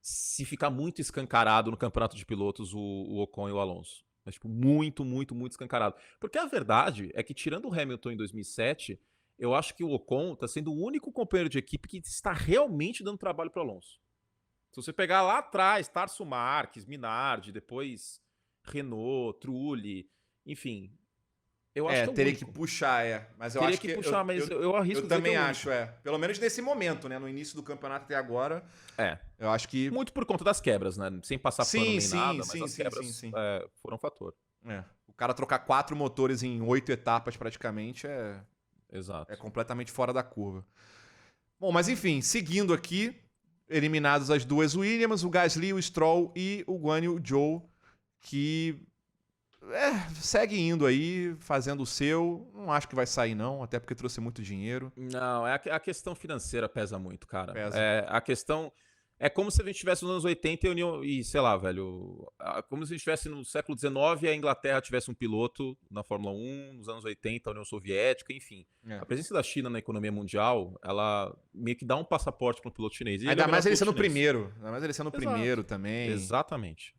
se ficar muito escancarado no campeonato de pilotos o Ocon e o Alonso. Mas, tipo, muito escancarado. Porque a verdade é que, tirando o Hamilton em 2007, eu acho que o Ocon tá sendo o único companheiro de equipe que está realmente dando trabalho pro Alonso. Se você pegar lá atrás, Tarso Marques, Minardi, depois Renault, Trulli, enfim... Eu acho que teria que puxar, mas eu acho que... puxar, mas eu arrisco eu também acho, Pelo menos nesse momento, né? No início do campeonato até agora. Eu acho que... Muito por conta das quebras, né? Sem passar pano nem nada, mas as quebras sim. Foram um fator. O cara trocar 4 motores em 8 etapas praticamente Exato. É completamente fora da curva. Bom, mas enfim, seguindo aqui, eliminados as duas Williams, o Gasly, o Stroll e o Guan Yu Zhou, que... segue indo aí, fazendo o seu. Não acho que vai sair, não, até porque trouxe muito dinheiro. Não, a questão financeira pesa muito, cara. Pesa. A questão. É como se a gente estivesse nos anos 80 e sei lá, velho. Como se a gente estivesse no século XIX e a Inglaterra tivesse um piloto na Fórmula 1, nos anos 80, a União Soviética, enfim. A presença da China na economia mundial, ela meio que dá um passaporte para um piloto chinês. E Ainda mais ele sendo o primeiro. Ainda mais ele sendo o primeiro também. Exatamente.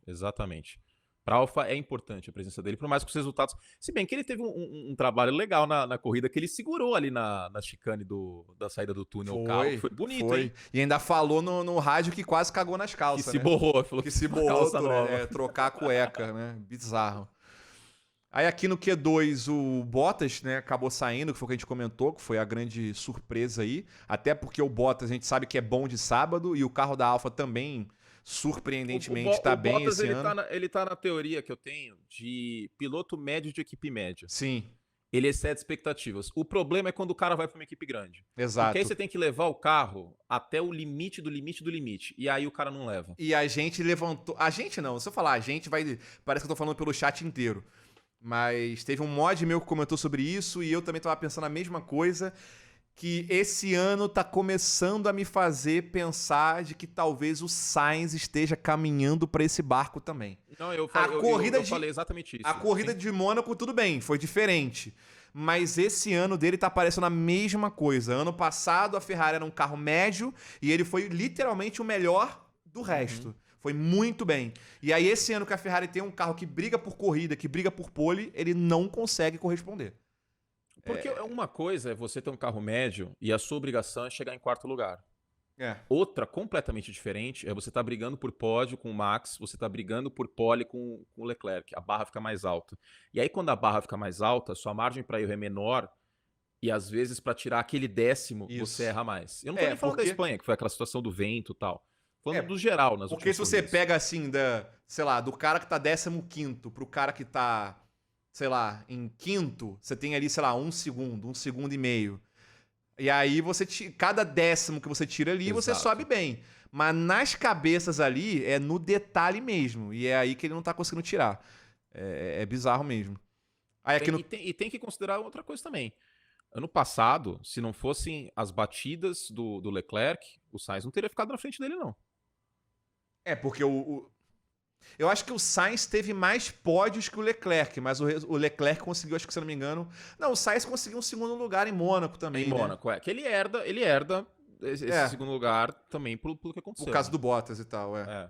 Para a Alfa é importante a presença dele, por mais que os resultados... Se bem que ele teve um trabalho legal na corrida, que ele segurou ali na chicane da saída do túnel o carro. Foi bonito, hein? E ainda falou no rádio que quase cagou nas calças, que se borrou. Falou que se borrou, trocar a cueca, né? Bizarro. Aí aqui no Q2 o Bottas, né, acabou saindo, que foi o que a gente comentou, que foi a grande surpresa aí. Até porque o Bottas a gente sabe que é bom de sábado e o carro da Alfa também... surpreendentemente tá bem Bottas, esse ano. Ele tá na teoria que eu tenho de piloto médio de equipe média. Sim. Ele excede expectativas. O problema é quando o cara vai pra uma equipe grande. Exato. Porque aí você tem que levar o carro até o limite do limite do limite. E aí o cara não leva. E a gente levantou... A gente não, se eu falar a gente, parece que eu tô falando pelo chat inteiro. Mas teve um mod meu que comentou sobre isso e eu também tava pensando a mesma coisa... que esse ano tá começando a me fazer pensar de que talvez o Sainz esteja caminhando para esse barco também. Não, eu falei exatamente isso. A corrida de Mônaco, tudo bem, foi diferente. Mas esse ano dele tá parecendo a mesma coisa. Ano passado a Ferrari era um carro médio e ele foi literalmente o melhor do resto. Foi muito bem. E aí esse ano que a Ferrari tem um carro que briga por corrida, que briga por pole, ele não consegue corresponder. Porque uma coisa é você ter um carro médio e a sua obrigação é chegar em quarto lugar. É. Outra, completamente diferente, é você estar brigando por pódio com o Max, você tá brigando por pole com o Leclerc. A barra fica mais alta. E aí, quando a barra fica mais alta, sua margem para erro é menor e, às vezes, para tirar aquele décimo, você erra mais. Eu não tô nem falando da Espanha, que foi aquela situação do vento e tal. Falando do geral nas Porque últimas se você corridas. pega assim, sei lá, do cara que tá 15º pro cara que tá, sei lá, em quinto, você tem ali, sei lá, um segundo e meio. E aí cada décimo que você tira ali, você Exato. sobe bem. Mas nas cabeças ali, é no detalhe mesmo. E é aí que ele não tá conseguindo tirar. É bizarro mesmo. Aí aqui no... E tem que considerar outra coisa também. Ano passado, se não fossem as batidas do Leclerc, o Sainz não teria ficado na frente dele, não. Porque eu acho que o Sainz teve mais pódios que o Leclerc, mas o Leclerc conseguiu, acho que se eu não me engano... Não, o Sainz conseguiu um segundo lugar em Mônaco também, Em Mônaco, que ele herda esse segundo lugar também pelo que aconteceu. Por causa né? do Bottas e tal, É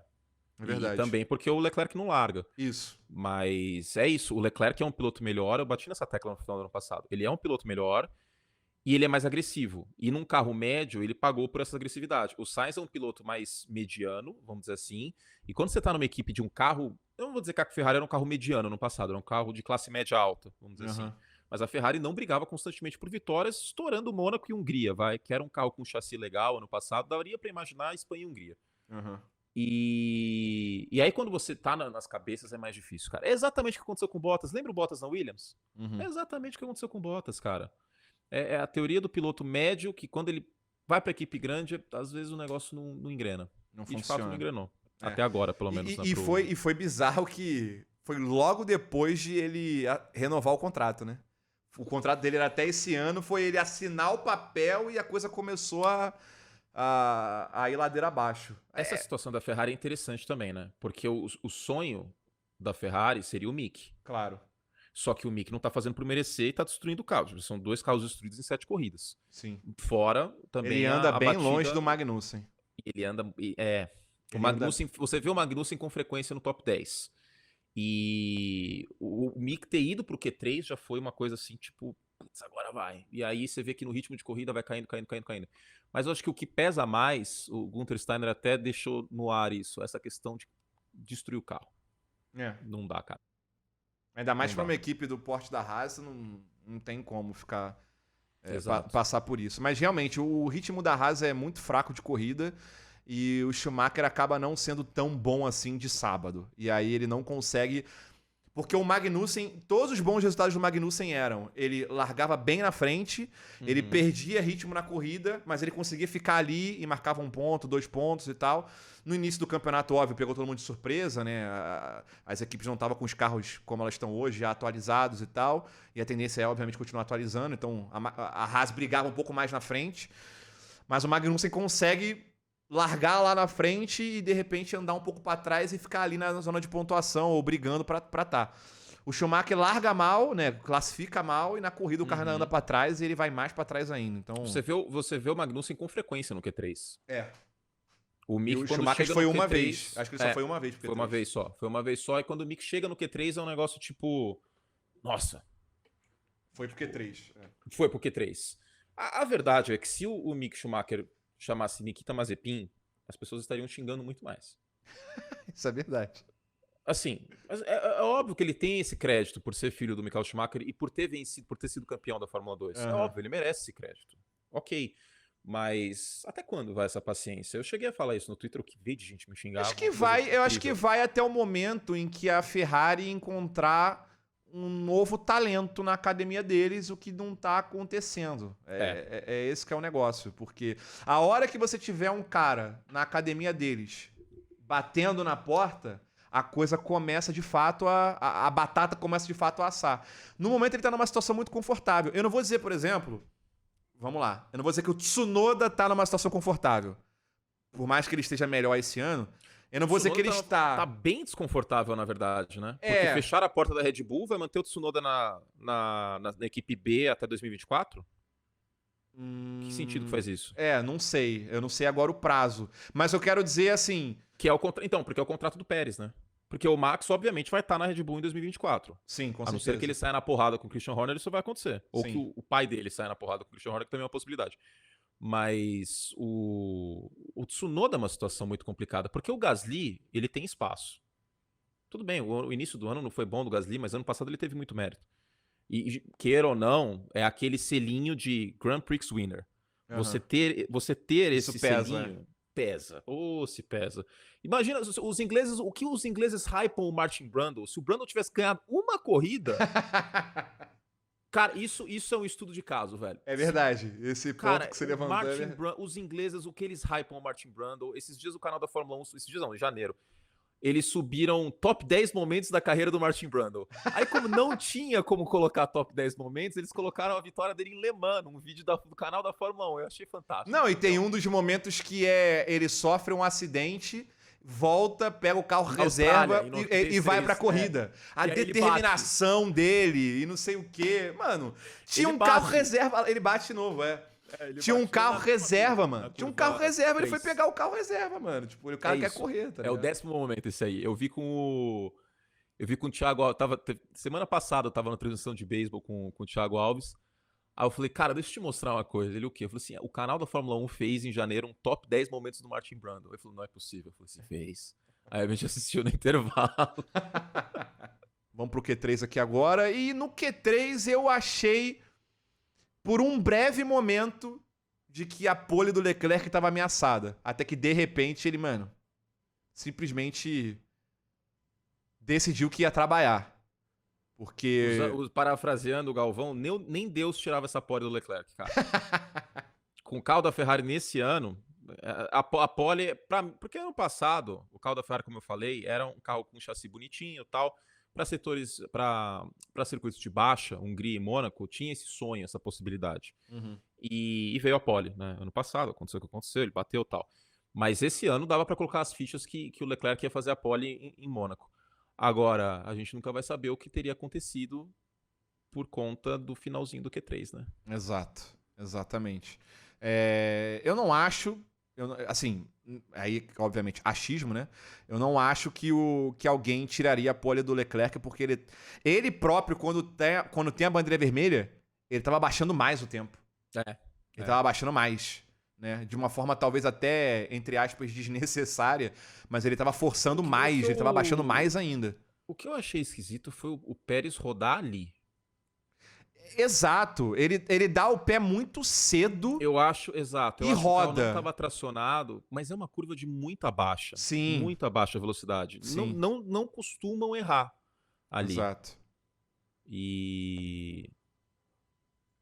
verdade. E também porque o Leclerc não larga. Isso. Mas é isso, o Leclerc é um piloto melhor, eu bati nessa tecla no final do ano passado. Ele é um piloto melhor e ele é mais agressivo. E num carro médio, ele pagou por essa agressividade. O Sainz é um piloto mais mediano, vamos dizer assim. E quando você tá numa equipe de um carro, eu não vou dizer que a Ferrari era um carro mediano no passado, era um carro de classe média alta, vamos dizer assim. Mas a Ferrari não brigava constantemente por vitórias, estourando Mônaco e Hungria, que era um carro com chassi legal ano passado, daria para imaginar Espanha e Hungria. E aí, quando você tá nas cabeças, é mais difícil, cara. É exatamente o que aconteceu com o Bottas. Lembra o Bottas na Williams? É exatamente o que aconteceu com o Bottas, cara. É a teoria do piloto médio, que quando ele vai pra equipe grande, às vezes o negócio não engrena. Não E funciona. de fato não engrenou. Até agora, pelo menos. E foi bizarro que foi logo depois de ele renovar o contrato, né? O contrato dele era até esse ano, foi ele assinar o papel e a coisa começou a ir ladeira abaixo. Essa situação da Ferrari é interessante também, né? Porque o sonho da Ferrari seria o Mick. Claro. Só que o Mick não tá fazendo por merecer e tá destruindo o carro. São 2 carros destruídos em 7 corridas. Sim. Fora também ele anda bem batida... longe do Magnussen. Ele anda... O Magnussen, você vê o Magnussen com frequência no top 10. E o Mick ter ido pro Q3 já foi uma coisa assim, tipo, putz, agora vai. E aí você vê que no ritmo de corrida vai caindo. Mas eu acho que o que pesa mais, o Gunther Steiner até deixou no ar isso, essa questão de destruir o carro. Não dá, cara. Ainda mais para uma equipe do porte da Haas, não tem como ficar passar por isso. Mas realmente, o ritmo da Haas é muito fraco de corrida e o Schumacher acaba não sendo tão bom assim de sábado. E aí ele não consegue... Porque o Magnussen, todos os bons resultados do Magnussen eram, ele largava bem na frente, ele perdia ritmo na corrida, mas ele conseguia ficar ali e marcava 1 ponto, 2 pontos e tal. No início do campeonato, óbvio, pegou todo mundo de surpresa, né? As equipes não estavam com os carros como elas estão hoje, já atualizados e tal. E a tendência é, obviamente, continuar atualizando. Então, a Haas brigava um pouco mais na frente. Mas o Magnussen consegue largar lá na frente e, de repente, andar um pouco para trás e ficar ali na zona de pontuação ou brigando para tá. O Schumacher larga mal, né? Classifica mal e na corrida o carro anda para trás e ele vai mais para trás ainda. Então... Você vê o Magnussen com frequência no Q3. O Mick, o Schumacher foi uma vez. Acho que ele só foi uma vez. Foi uma vez só. Foi uma vez só. E quando o Mick chega no Q3 é um negócio tipo... Nossa. Foi pro Q3. Foi pro Q3. A verdade é que se o Mick Schumacher chamasse Nikita Mazepin, as pessoas estariam xingando muito mais. Isso é verdade. Assim, é óbvio que ele tem esse crédito por ser filho do Michael Schumacher e por ter vencido, por ter sido campeão da Fórmula 2. É óbvio, ele merece esse crédito. Ok. Mas até quando vai essa paciência? Eu cheguei a falar isso no Twitter, o que veio de gente me xingar. Eu acho que vai até o momento em que a Ferrari encontrar um novo talento na academia deles, o que não tá acontecendo. É esse que é o negócio. Porque a hora que você tiver um cara na academia deles batendo na porta, a coisa começa de fato a batata começa de fato a assar. No momento ele tá numa situação muito confortável. Eu não vou dizer, por exemplo... Vamos lá. Eu não vou dizer que o Tsunoda tá numa situação confortável. Por mais que ele esteja melhor esse ano, eu não vou dizer que ele está... Tá bem desconfortável, na verdade, né? Porque fechar a porta da Red Bull vai manter o Tsunoda na equipe B até 2024? Que sentido faz isso? Não sei. Eu não sei agora o prazo. Mas eu quero dizer assim... Então, porque é o contrato do Pérez, né? Porque o Max, obviamente, vai estar na Red Bull em 2024. Sim, com certeza. A não ser que ele saia na porrada com o Christian Horner, isso vai acontecer. Ou que o pai dele saia na porrada com o Christian Horner, que também é uma possibilidade. Mas o Tsunoda é uma situação muito complicada, porque o Gasly, ele tem espaço. Tudo bem, o início do ano não foi bom do Gasly, mas ano passado ele teve muito mérito. E queira ou não, é aquele selinho de Grand Prix winner. Você ter esse pesa, selinho pesa. Ô, se pesa. Imagina os ingleses, o que os ingleses hypam o Martin Brundle. Se o Brundle tivesse ganhado uma corrida, cara, isso é um estudo de caso, velho. É verdade. Esse ponto Cara, que você o levantou Martin os ingleses, o que eles hypam o Martin Brundle, esses dias o canal da Fórmula 1, esses dias não, em janeiro, eles subiram top 10 momentos da carreira do Martin Brundle. Aí, como não tinha como colocar top 10 momentos, eles colocaram a vitória dele em Le Mans, num vídeo do canal da Fórmula 1. Eu achei fantástico. Não, e tem um dos momentos que ele sofre um acidente, volta, pega o carro reserva e vai pra corrida. A determinação dele e não sei o quê. Mano, tinha um carro reserva. Ele bate de novo, tinha um carro reserva, mano. Tinha um carro reserva, ele foi pegar o carro reserva, mano. Tipo, o cara quer correr, tá ligado? É o 10º momento esse aí. Eu vi com o Thiago, semana passada eu tava na transmissão de beisebol com o Thiago Alves. Aí eu falei, cara, deixa eu te mostrar uma coisa. Ele o quê? Eu falei assim, o canal da Fórmula 1 fez em janeiro um top 10 momentos do Martin Brundle. Ele falou, não é possível. Eu falei assim, fez. Aí a gente assistiu no intervalo. Vamos pro Q3 aqui agora. E no Q3 eu achei, por um breve momento, de que a pole do Leclerc estava ameaçada. Até que, de repente, ele, mano, simplesmente decidiu que ia trabalhar. Porque... Parafraseando o Galvão, nem Deus tirava essa pole do Leclerc, cara. Com o carro da Ferrari nesse ano, a pole... Porque ano passado, o carro da Ferrari, como eu falei, era um carro com um chassi bonitinho e tal. Para circuitos de baixa, Hungria e Mônaco, tinha esse sonho, essa possibilidade. Uhum. E veio a pole, né? Ano passado, aconteceu o que aconteceu, ele bateu e tal. Mas esse ano dava para colocar as fichas que o Leclerc ia fazer a pole em Mônaco. Agora, a gente nunca vai saber o que teria acontecido por conta do finalzinho do Q3, né? Exato, exatamente. Eu não acho, assim, aí obviamente achismo, né? Eu não acho que alguém tiraria a pole do Leclerc, porque ele próprio, quando tem a bandeira vermelha, ele tava baixando mais o tempo. Ele tava baixando mais, né? De uma forma talvez até, entre aspas, desnecessária, mas ele tava forçando mais, ele tava baixando mais ainda. O que eu achei esquisito foi o Pérez rodar ali. Exato, ele dá o pé muito cedo. Eu acho, exato. E roda. Que o carro não estava tracionado, mas é uma curva de muita baixa. Sim. Muita baixa velocidade. Sim. Não costumam errar ali. Exato. E...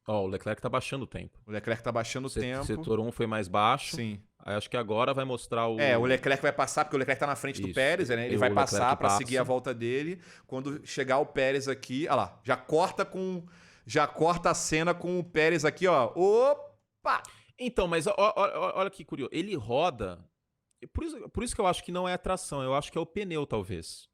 o Leclerc tá baixando o tempo. O Leclerc tá baixando o tempo. O setor 1 foi mais baixo. Sim. Aí acho que agora vai mostrar o... o Leclerc vai passar, porque o Leclerc tá na frente do Pérez, né? Ele vai passar para seguir a volta dele. Quando chegar o Pérez aqui, olha lá, já corta a cena com o Pérez aqui, ó. Opa! Então, mas olha que curioso. Ele roda... Por isso que eu acho que não é a tração. Eu acho que é o pneu, talvez.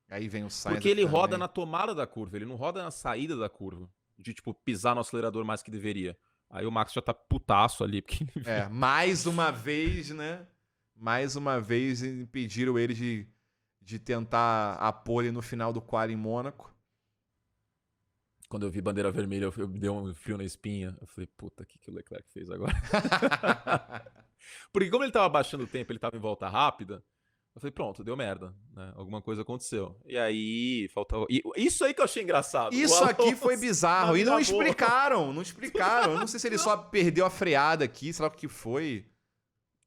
Aí vem o Sainz. Porque ele roda na tomada da curva. Ele não roda na saída da curva. De, tipo, pisar no acelerador mais que deveria. Aí o Max já tá putaço ali. Porque... mais uma vez, né? Mais uma vez impediram ele de tentar a pole no final do quali em Mônaco. Quando eu vi bandeira vermelha, eu me deu um frio na espinha. Eu falei, puta, o que o Leclerc fez agora? Porque como ele tava baixando o tempo, ele tava em volta rápida, eu falei, pronto, deu merda, né? Alguma coisa aconteceu. E aí, faltava... Isso aí que eu achei engraçado. Isso aqui foi bizarro. E não explicaram. Eu não sei se ele só perdeu a freada aqui, sei lá o que foi.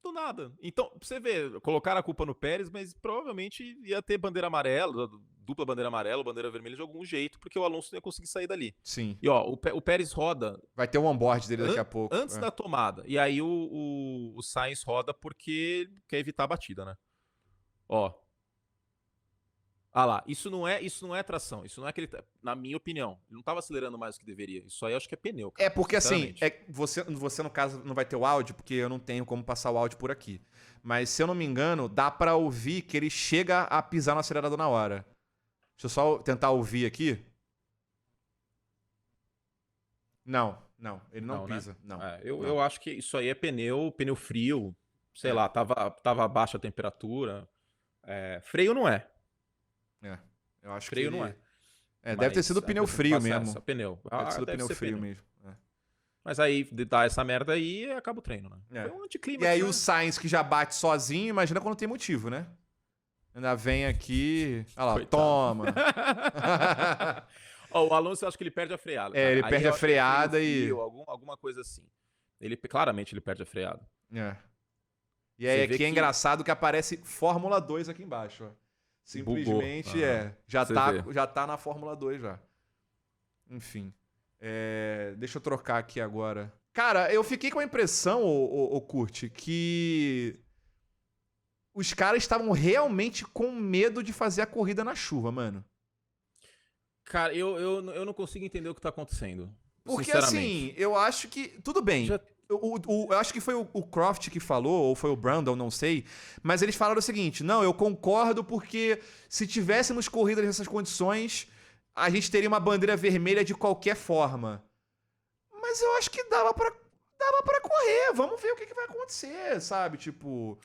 Do nada. Então, pra você ver, colocaram a culpa no Pérez, mas provavelmente ia ter bandeira amarela, dupla bandeira amarela, bandeira vermelha de algum jeito, porque o Alonso não ia conseguir sair dali. Sim. E ó, o Pérez roda... Vai ter um onboard dele daqui a pouco. Antes da tomada. E aí o Sainz roda porque quer evitar a batida, né? Ó. Ah lá, isso não é tração. Isso não é que ele... Na minha opinião, ele não tava acelerando mais do que deveria. Isso aí eu acho que é pneu, cara, porque assim, você no caso não vai ter o áudio, porque eu não tenho como passar o áudio por aqui. Mas se eu não me engano, dá pra ouvir que ele chega a pisar no acelerador na hora. Deixa eu só tentar ouvir aqui. Não, ele não pisa. Né? Não. Eu acho que isso aí é pneu frio. Sei lá, tava baixa a temperatura. Freio não é. Eu acho freio que não é. Deve ter sido pneu frio mesmo. Pneu. Deve ter sido pneu frio mesmo. Mas aí dá essa merda aí e acaba o treino, né? Foi um anticlímax. E aí o Sainz que já bate sozinho, imagina quando tem motivo, né? Ainda vem aqui... Olha lá, coitado. Toma. O Alonso, eu acho que ele perde a freada. Ele perde a freada e... Alguma coisa assim. Claramente ele perde a freada. E aí Você aqui vê é que engraçado que aparece Fórmula 2 aqui embaixo, ó. Simplesmente bugou. Você vê. já tá na Fórmula 2 já. Enfim. Deixa eu trocar aqui agora. Cara, eu fiquei com a impressão, ô Kurt, que os caras estavam realmente com medo de fazer a corrida na chuva, mano. Cara, eu não consigo entender o que tá acontecendo. Porque Sinceramente. assim, eu acho que. Tudo bem. Já- Eu acho que foi o Croft que falou, ou foi o Brandon, não sei. Mas eles falaram o seguinte: não, eu concordo porque se tivéssemos corridas nessas condições, a gente teria uma bandeira vermelha de qualquer forma. Mas eu acho que dava pra correr. Vamos ver o que vai acontecer, sabe? Tipo.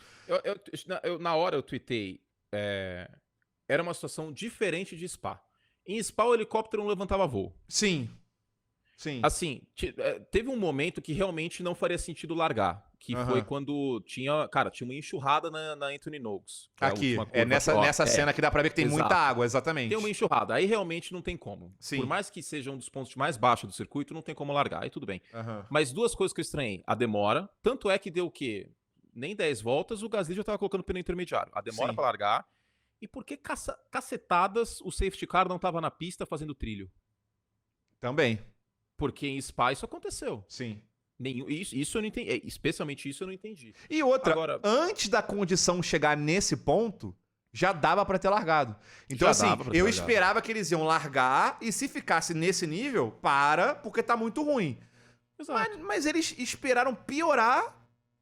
na hora eu tuitei. Era uma situação diferente de Spa. Em Spa, o helicóptero não levantava voo. Sim. Sim. Assim, teve um momento que realmente não faria sentido largar. Que foi Aham. quando tinha uma enxurrada na Anthony Noakes. Que é a Aqui. última curva Nessa aqui, ó. cena que dá pra ver que tem muita exato. água, exatamente. Tem uma enxurrada. Aí realmente não tem como. Sim. Por mais que seja um dos pontos mais baixos do circuito, não tem como largar. Aí tudo bem. Aham. Mas duas coisas que eu estranhei. A demora. Tanto é que deu o quê? Nem 10 voltas, o Gasly já tava colocando pneu intermediário. A demora Sim. pra largar. E por que cacetadas o safety car não tava na pista fazendo trilho? Também. Porque em Spa isso aconteceu. Sim. Isso eu não entendi. Especialmente isso eu não entendi. E outra, Agora- antes da condição chegar nesse ponto, já dava pra ter largado. Então, Já assim, dava pra ter eu largado. esperava que eles iam largar e se ficasse nesse nível, porque tá muito ruim. Exato. Mas eles esperaram piorar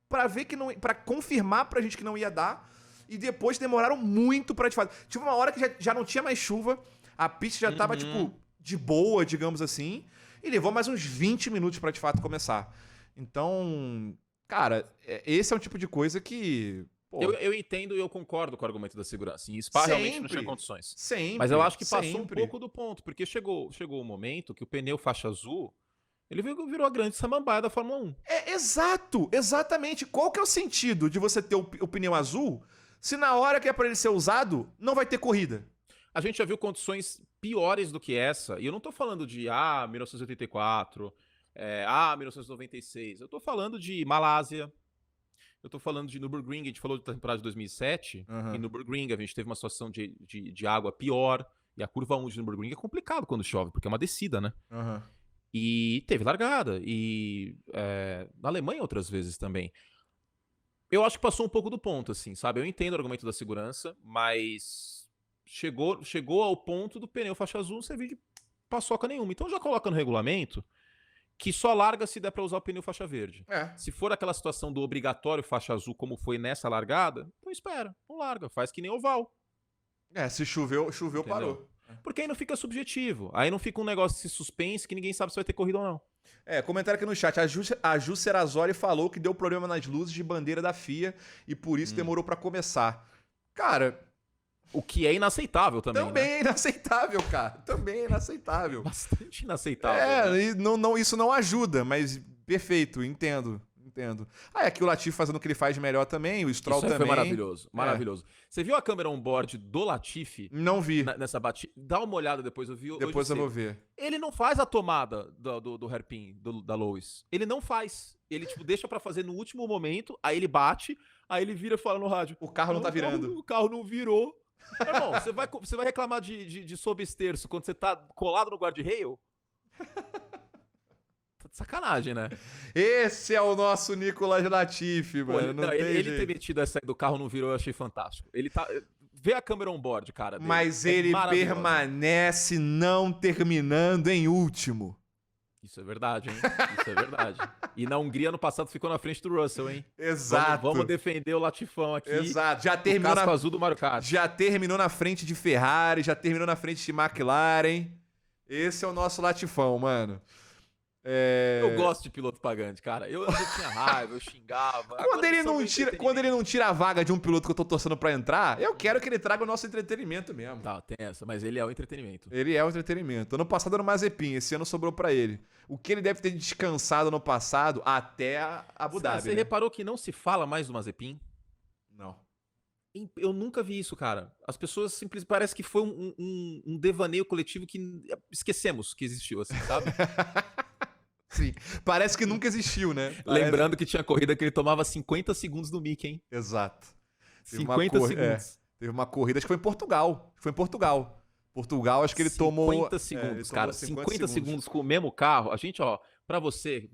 pra ver que não, para confirmar pra gente que não ia dar. E depois demoraram muito pra te fazer. Tive uma hora que já não tinha mais chuva, a pista já tava, tipo, de boa, digamos assim. E levou mais uns 20 minutos pra de fato começar. Então, cara, esse é um tipo de coisa que. Pô, Eu entendo e eu concordo com o argumento da segurança. Em Spa realmente não tinha condições. Sempre. Mas eu acho que passou sempre. um pouco do ponto, porque chegou o momento que o pneu faixa azul, ele virou a grande samambaia da Fórmula 1. Exatamente. Qual que é o sentido de você ter o pneu azul se na hora que é pra ele ser usado, não vai ter corrida? A gente já viu condições piores do que essa, e eu não tô falando de 1984, 1996. Eu tô falando de Malásia, eu tô falando de Nürburgring, a gente falou da temporada de 2007, Aham. e no Nürburgring a gente teve uma situação de água pior, e a curva 1 de Nürburgring é complicado quando chove, porque é uma descida, né? Aham. E teve largada, e na Alemanha outras vezes também. Eu acho que passou um pouco do ponto, assim, sabe? Eu entendo o argumento da segurança, mas chegou ao ponto do pneu faixa azul não servir de paçoca nenhuma. Então já coloca no regulamento que só larga se der pra usar o pneu faixa verde. Se for aquela situação do obrigatório faixa azul, como foi nessa largada, então espera, não larga, faz que nem oval. Se choveu, Entendeu? parou. Porque aí não fica subjetivo. Aí não fica um negócio de suspense que ninguém sabe se vai ter corrida ou não. Comentário aqui no chat. A Ju Serrazoli falou que deu problema nas luzes de bandeira da FIA e por isso demorou pra começar. Cara, O que é inaceitável também. também Né? é inaceitável, cara. Também é inaceitável. Bastante inaceitável. Né? E isso não ajuda, mas perfeito, entendo. Aqui o Latifi fazendo o que ele faz melhor também, o Stroll Isso aí também. foi maravilhoso, maravilhoso. Você viu a câmera on-board do Latifi Não vi. nessa batida? Dá uma olhada depois, eu vi Depois hoje eu vou cedo. ver. Ele não faz a tomada do hairpin, da Lois. Ele não faz. Ele, deixa pra fazer no último momento, aí ele bate, aí ele vira e fala no rádio. O carro não tá virando. O carro não virou. Irmão, você vai reclamar de sob-esterço quando você tá colado no guarda-rail? Tá de sacanagem, né? Esse é o nosso Nicolas Latifi, Pô, mano. Não tem ele jeito. ter metido essa aí do carro não virou, eu achei fantástico. Ele tá. Vê a câmera on-board, cara. Dele. Mas É ele maravilhoso. permanece não terminando em último. Isso é verdade, hein? Isso é verdade. E na Hungria, no passado, ficou na frente do Russell, hein? Exato. Vamos defender o Latifão aqui. Exato. Já O terminou, casco azul do Mario Kart. já terminou na frente de Ferrari, já terminou na frente de McLaren. Esse é o nosso Latifão, mano. Eu gosto de piloto pagante, cara. Eu tinha raiva, eu xingava. Quando ele não tira a vaga de um piloto que eu tô torcendo pra entrar, eu quero que ele traga o nosso entretenimento mesmo. Tá, tem essa, mas ele é o entretenimento. Ele é o entretenimento. Ano passado era o Mazepin, esse ano sobrou pra ele. O que ele deve ter descansado no passado até a Abu Dhabi. Você né? reparou que não se fala mais do Mazepin? Não. Eu nunca vi isso, cara. As pessoas simplesmente. Parece que foi um devaneio coletivo que esquecemos que existiu, assim, sabe? Sim. Parece que nunca existiu, né? Lembrando que tinha corrida que ele tomava 50 segundos no Mickey, hein? Exato. Teve 50 segundos. Teve uma corrida, acho que foi em Portugal. Foi em Portugal. Portugal, acho que ele tomou... 50 segundos, cara. 50 segundos segundos com o mesmo carro. A gente, ó, pra você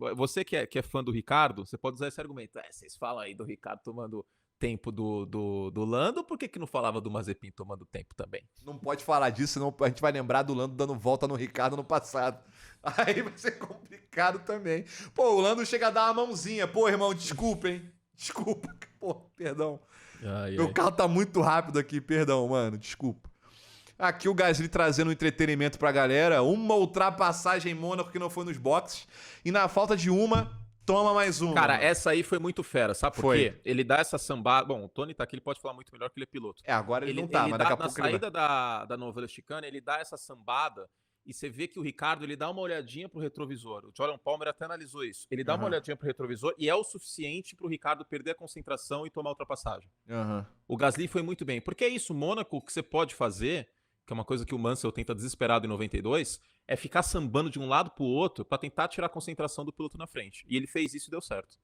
que é fã do Ricardo, você pode usar esse argumento. Vocês falam aí do Ricardo tomando tempo do Lando, por que não falava do Mazepin tomando tempo também? Não pode falar disso, senão a gente vai lembrar do Lando dando volta no Ricardo no passado. Aí vai ser complicado também. Pô, o Lando chega a dar uma mãozinha. Pô, irmão, desculpa, hein? Desculpa. Pô, perdão. Meu carro tá muito rápido aqui, perdão, mano. Desculpa. Aqui o Gasly trazendo um entretenimento pra galera. Uma ultrapassagem em Mônaco que não foi nos boxes. E na falta de uma, toma mais uma. Cara, mano. Essa aí foi muito fera, sabe por quê? Ele dá essa sambada... Bom, o Tony tá aqui, ele pode falar muito melhor que ele é piloto. Agora ele não tá, mas daqui a pouco na saída da Nova Chicane, ele dá essa sambada e você vê que o Ricardo, ele dá uma olhadinha pro retrovisor. O Jordan Palmer até analisou isso. Ele dá uma olhadinha pro retrovisor e é o suficiente pro Ricardo perder a concentração e tomar a ultrapassagem. O Gasly foi muito bem. Porque é isso, Mônaco, o que você pode fazer, que é uma coisa que o Mansell tenta desesperado em 92, é ficar sambando de um lado pro outro pra tentar tirar a concentração do piloto na frente. E ele fez isso e deu certo.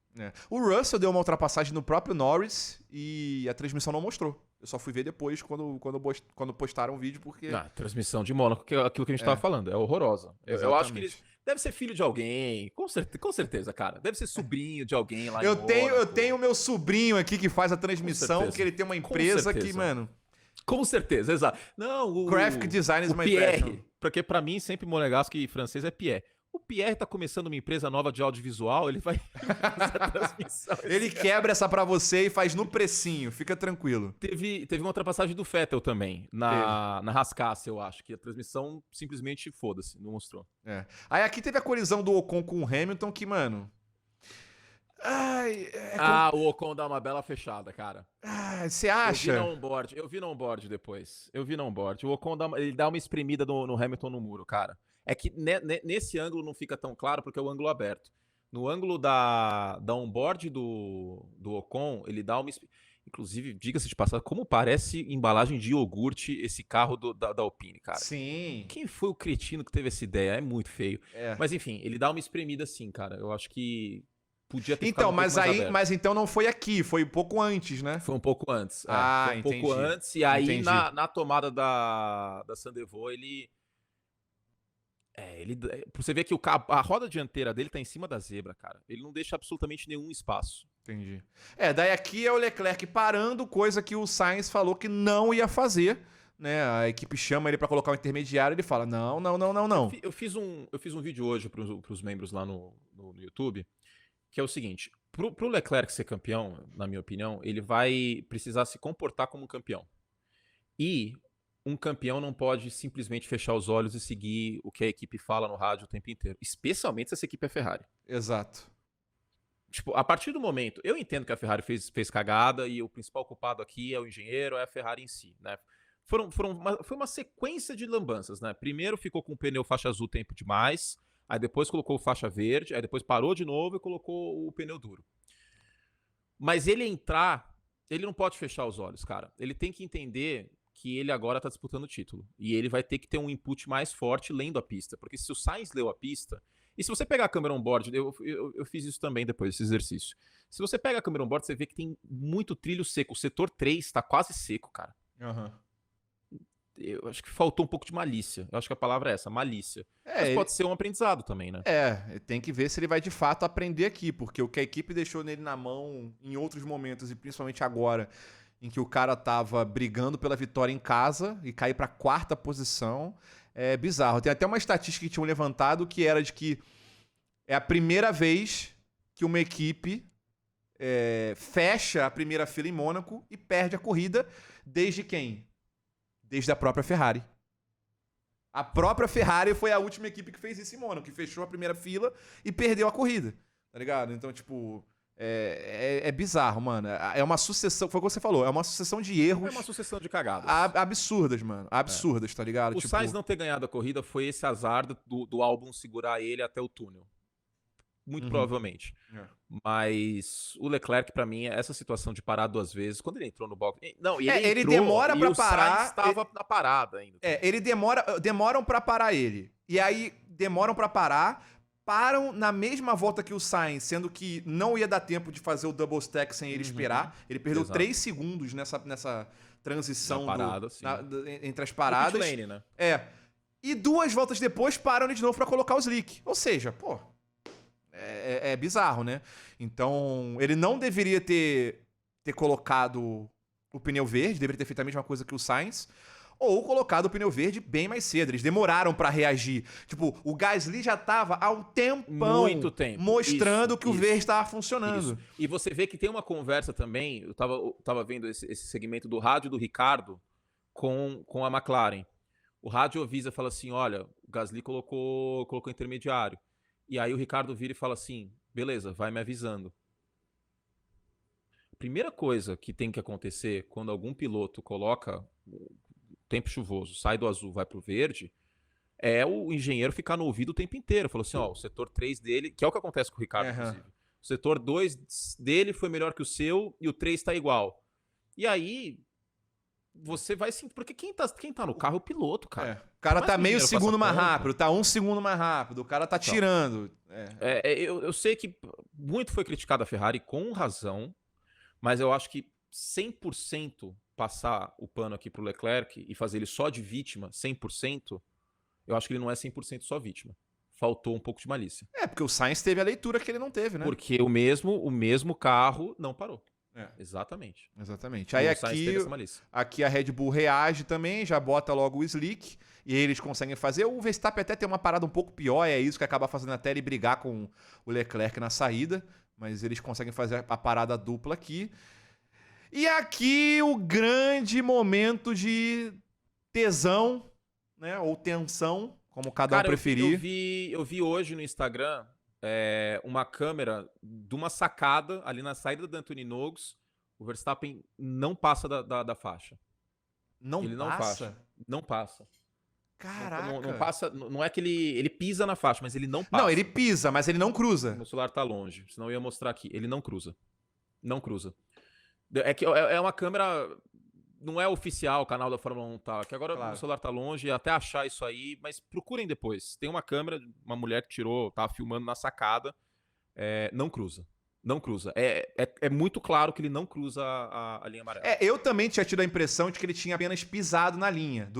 O Russell deu uma ultrapassagem no próprio Norris e a transmissão não mostrou. Eu só fui ver depois quando postaram o vídeo, porque... A transmissão de Mônaco, que é aquilo que a gente tava falando, é horrorosa. Eu acho que ele deve ser filho de alguém, com certeza, cara. Deve ser sobrinho de alguém lá eu tenho meu sobrinho aqui que faz a transmissão, que ele tem uma empresa que, mano... Com certeza, exato. Não, o Graphic Design is my passion. Porque pra mim, sempre monegasco e francês é Pierre. O Pierre tá começando uma empresa nova de audiovisual, ele vai fazer a transmissão. Ele quebra essa pra você e faz no precinho, fica tranquilo. Teve uma ultrapassagem do Vettel também, na Rascasse, eu acho, que a transmissão simplesmente foda-se, não mostrou. Aí aqui teve a colisão do Ocon com o Hamilton, que, mano... O Ocon dá uma bela fechada, cara. Você acha? Eu vi no onboard depois. O Ocon ele dá uma espremida no Hamilton no muro, cara. É que nesse ângulo não fica tão claro porque é o ângulo aberto. No ângulo da onboard do Ocon, ele dá uma... Inclusive, diga-se de passagem, como parece embalagem de iogurte esse carro da Alpine, cara. Sim. Quem foi o cretino que teve essa ideia? É muito feio. Mas enfim, ele dá uma espremida assim, cara. Eu acho que podia ter ficado mas então não foi aqui, foi um pouco antes, né? Foi um pouco antes. Foi um pouco antes, e aí na tomada da Sandevaux, ele... Você vê que a roda dianteira dele tá em cima da zebra, cara. Ele não deixa absolutamente nenhum espaço. Entendi. Daí aqui é o Leclerc parando, coisa que o Sainz falou que não ia fazer, né? A equipe chama ele pra colocar um intermediário, ele fala, não. Eu fiz um vídeo hoje pros membros lá no YouTube, que é o seguinte, pro Leclerc ser campeão, na minha opinião, ele vai precisar se comportar como um campeão. E um campeão não pode simplesmente fechar os olhos e seguir o que a equipe fala no rádio o tempo inteiro. Especialmente se essa equipe é Ferrari. Exato. Tipo, a partir do momento... Eu entendo que a Ferrari fez cagada e o principal culpado aqui é o engenheiro, é a Ferrari em si, né? Foi uma sequência de lambanças, né? Primeiro ficou com o pneu faixa azul tempo demais, aí depois colocou faixa verde, aí depois parou de novo e colocou o pneu duro. Mas ele não pode fechar os olhos, cara. Ele tem que entender que ele agora tá disputando o título. E ele vai ter que ter um input mais forte lendo a pista. Porque se o Sainz leu a pista... E se você pegar a câmera on-board... Eu fiz isso também depois desse exercício. Se você pega a câmera on-board, você vê que tem muito trilho seco. O setor 3 tá quase seco, cara. Eu acho que faltou um pouco de malícia. Eu acho que a palavra é essa, malícia. Mas pode ser um aprendizado também, né? Tem que ver se ele vai de fato aprender aqui. Porque o que a equipe deixou nele na mão em outros momentos, e principalmente agora... em que o cara tava brigando pela vitória em casa e cair pra 4ª posição, é bizarro. Tem até uma estatística que tinham levantado que era de que é a primeira vez que uma equipe fecha a primeira fila em Mônaco e perde a corrida desde quem? Desde a própria Ferrari. A própria Ferrari foi a última equipe que fez isso em Mônaco, que fechou a primeira fila e perdeu a corrida, tá ligado? Então, tipo... É bizarro, mano. É uma sucessão, foi o que você falou, é uma sucessão de erros. É uma sucessão de cagadas. Absurdas, mano. Absurdas, tá ligado? O Sainz não ter ganhado a corrida foi esse azar do álbum segurar ele até o túnel. Muito provavelmente. Mas o Leclerc, pra mim, essa situação de parar 2 vezes, quando ele entrou no box... Não, e ele ele demora pra parar... O Sainz estava na parada ainda. Demoram pra parar ele. E aí, demoram pra parar... param na mesma volta que o Sainz, sendo que não ia dar tempo de fazer o double stack sem ele esperar. Ele perdeu 3 segundos nessa transição parada, entre as paradas. No pit lane, né? E 2 voltas depois param ele de novo pra colocar o slick. Ou seja, pô, é bizarro, né? Então, ele não deveria ter colocado o pneu verde, deveria ter feito a mesma coisa que o Sainz, ou colocado o pneu verde bem mais cedo. Eles demoraram pra reagir. Tipo, o Gasly já tava há um tempão muito tempo mostrando que o verde estava funcionando. Isso. E você vê que tem uma conversa também, eu tava vendo esse segmento do rádio do Ricardo com a McLaren. O rádio avisa, fala assim, olha, o Gasly colocou intermediário. E aí o Ricardo vira e fala assim, beleza, vai me avisando. Primeira coisa que tem que acontecer quando algum piloto coloca tempo chuvoso, sai do azul, vai pro verde, é o engenheiro ficar no ouvido o tempo inteiro. Falou assim, ó, o setor 3 dele, que é o que acontece com o Ricardo, inclusive. O setor 2 dele foi melhor que o seu e o 3 tá igual. E aí, você vai sim, porque quem tá no carro é o piloto, cara. O cara tá meio segundo mais rápido, tá 1 segundo mais rápido, o cara tá tirando. Eu sei que muito foi criticado a Ferrari com razão, mas eu acho que 100% passar o pano aqui pro Leclerc e fazer ele só de vítima, 100%, eu acho que ele não é 100% só vítima. Faltou um pouco de malícia. Porque o Sainz teve a leitura que ele não teve, né? Porque o mesmo carro não parou. Exatamente. Aí aqui a Red Bull reage também, já bota logo o slick, e aí eles conseguem fazer. O Verstappen até tem uma parada um pouco pior, é isso que acaba fazendo até ele brigar com o Leclerc na saída, mas eles conseguem fazer a parada dupla aqui. E aqui o grande momento de tesão, né? Ou tensão, como cada um preferir. Eu vi hoje no Instagram uma câmera de uma sacada ali na saída da Anthony Nogues. O Verstappen não passa da faixa. Ele não passa? Não passa. Caraca. Não passa. Não é que ele pisa na faixa, mas ele não passa. Não, ele pisa, mas ele não cruza. O celular tá longe, senão eu ia mostrar aqui. Ele não cruza. Não cruza. É uma câmera, não é oficial o canal da Fórmula 1, tá? Que agora o celular tá longe, até achar isso aí, mas procurem depois. Tem uma câmera, uma mulher que tirou, tava filmando na sacada, não cruza. Não cruza. É muito claro que ele não cruza a linha amarela. Eu também tinha tido a impressão de que ele tinha apenas pisado na linha,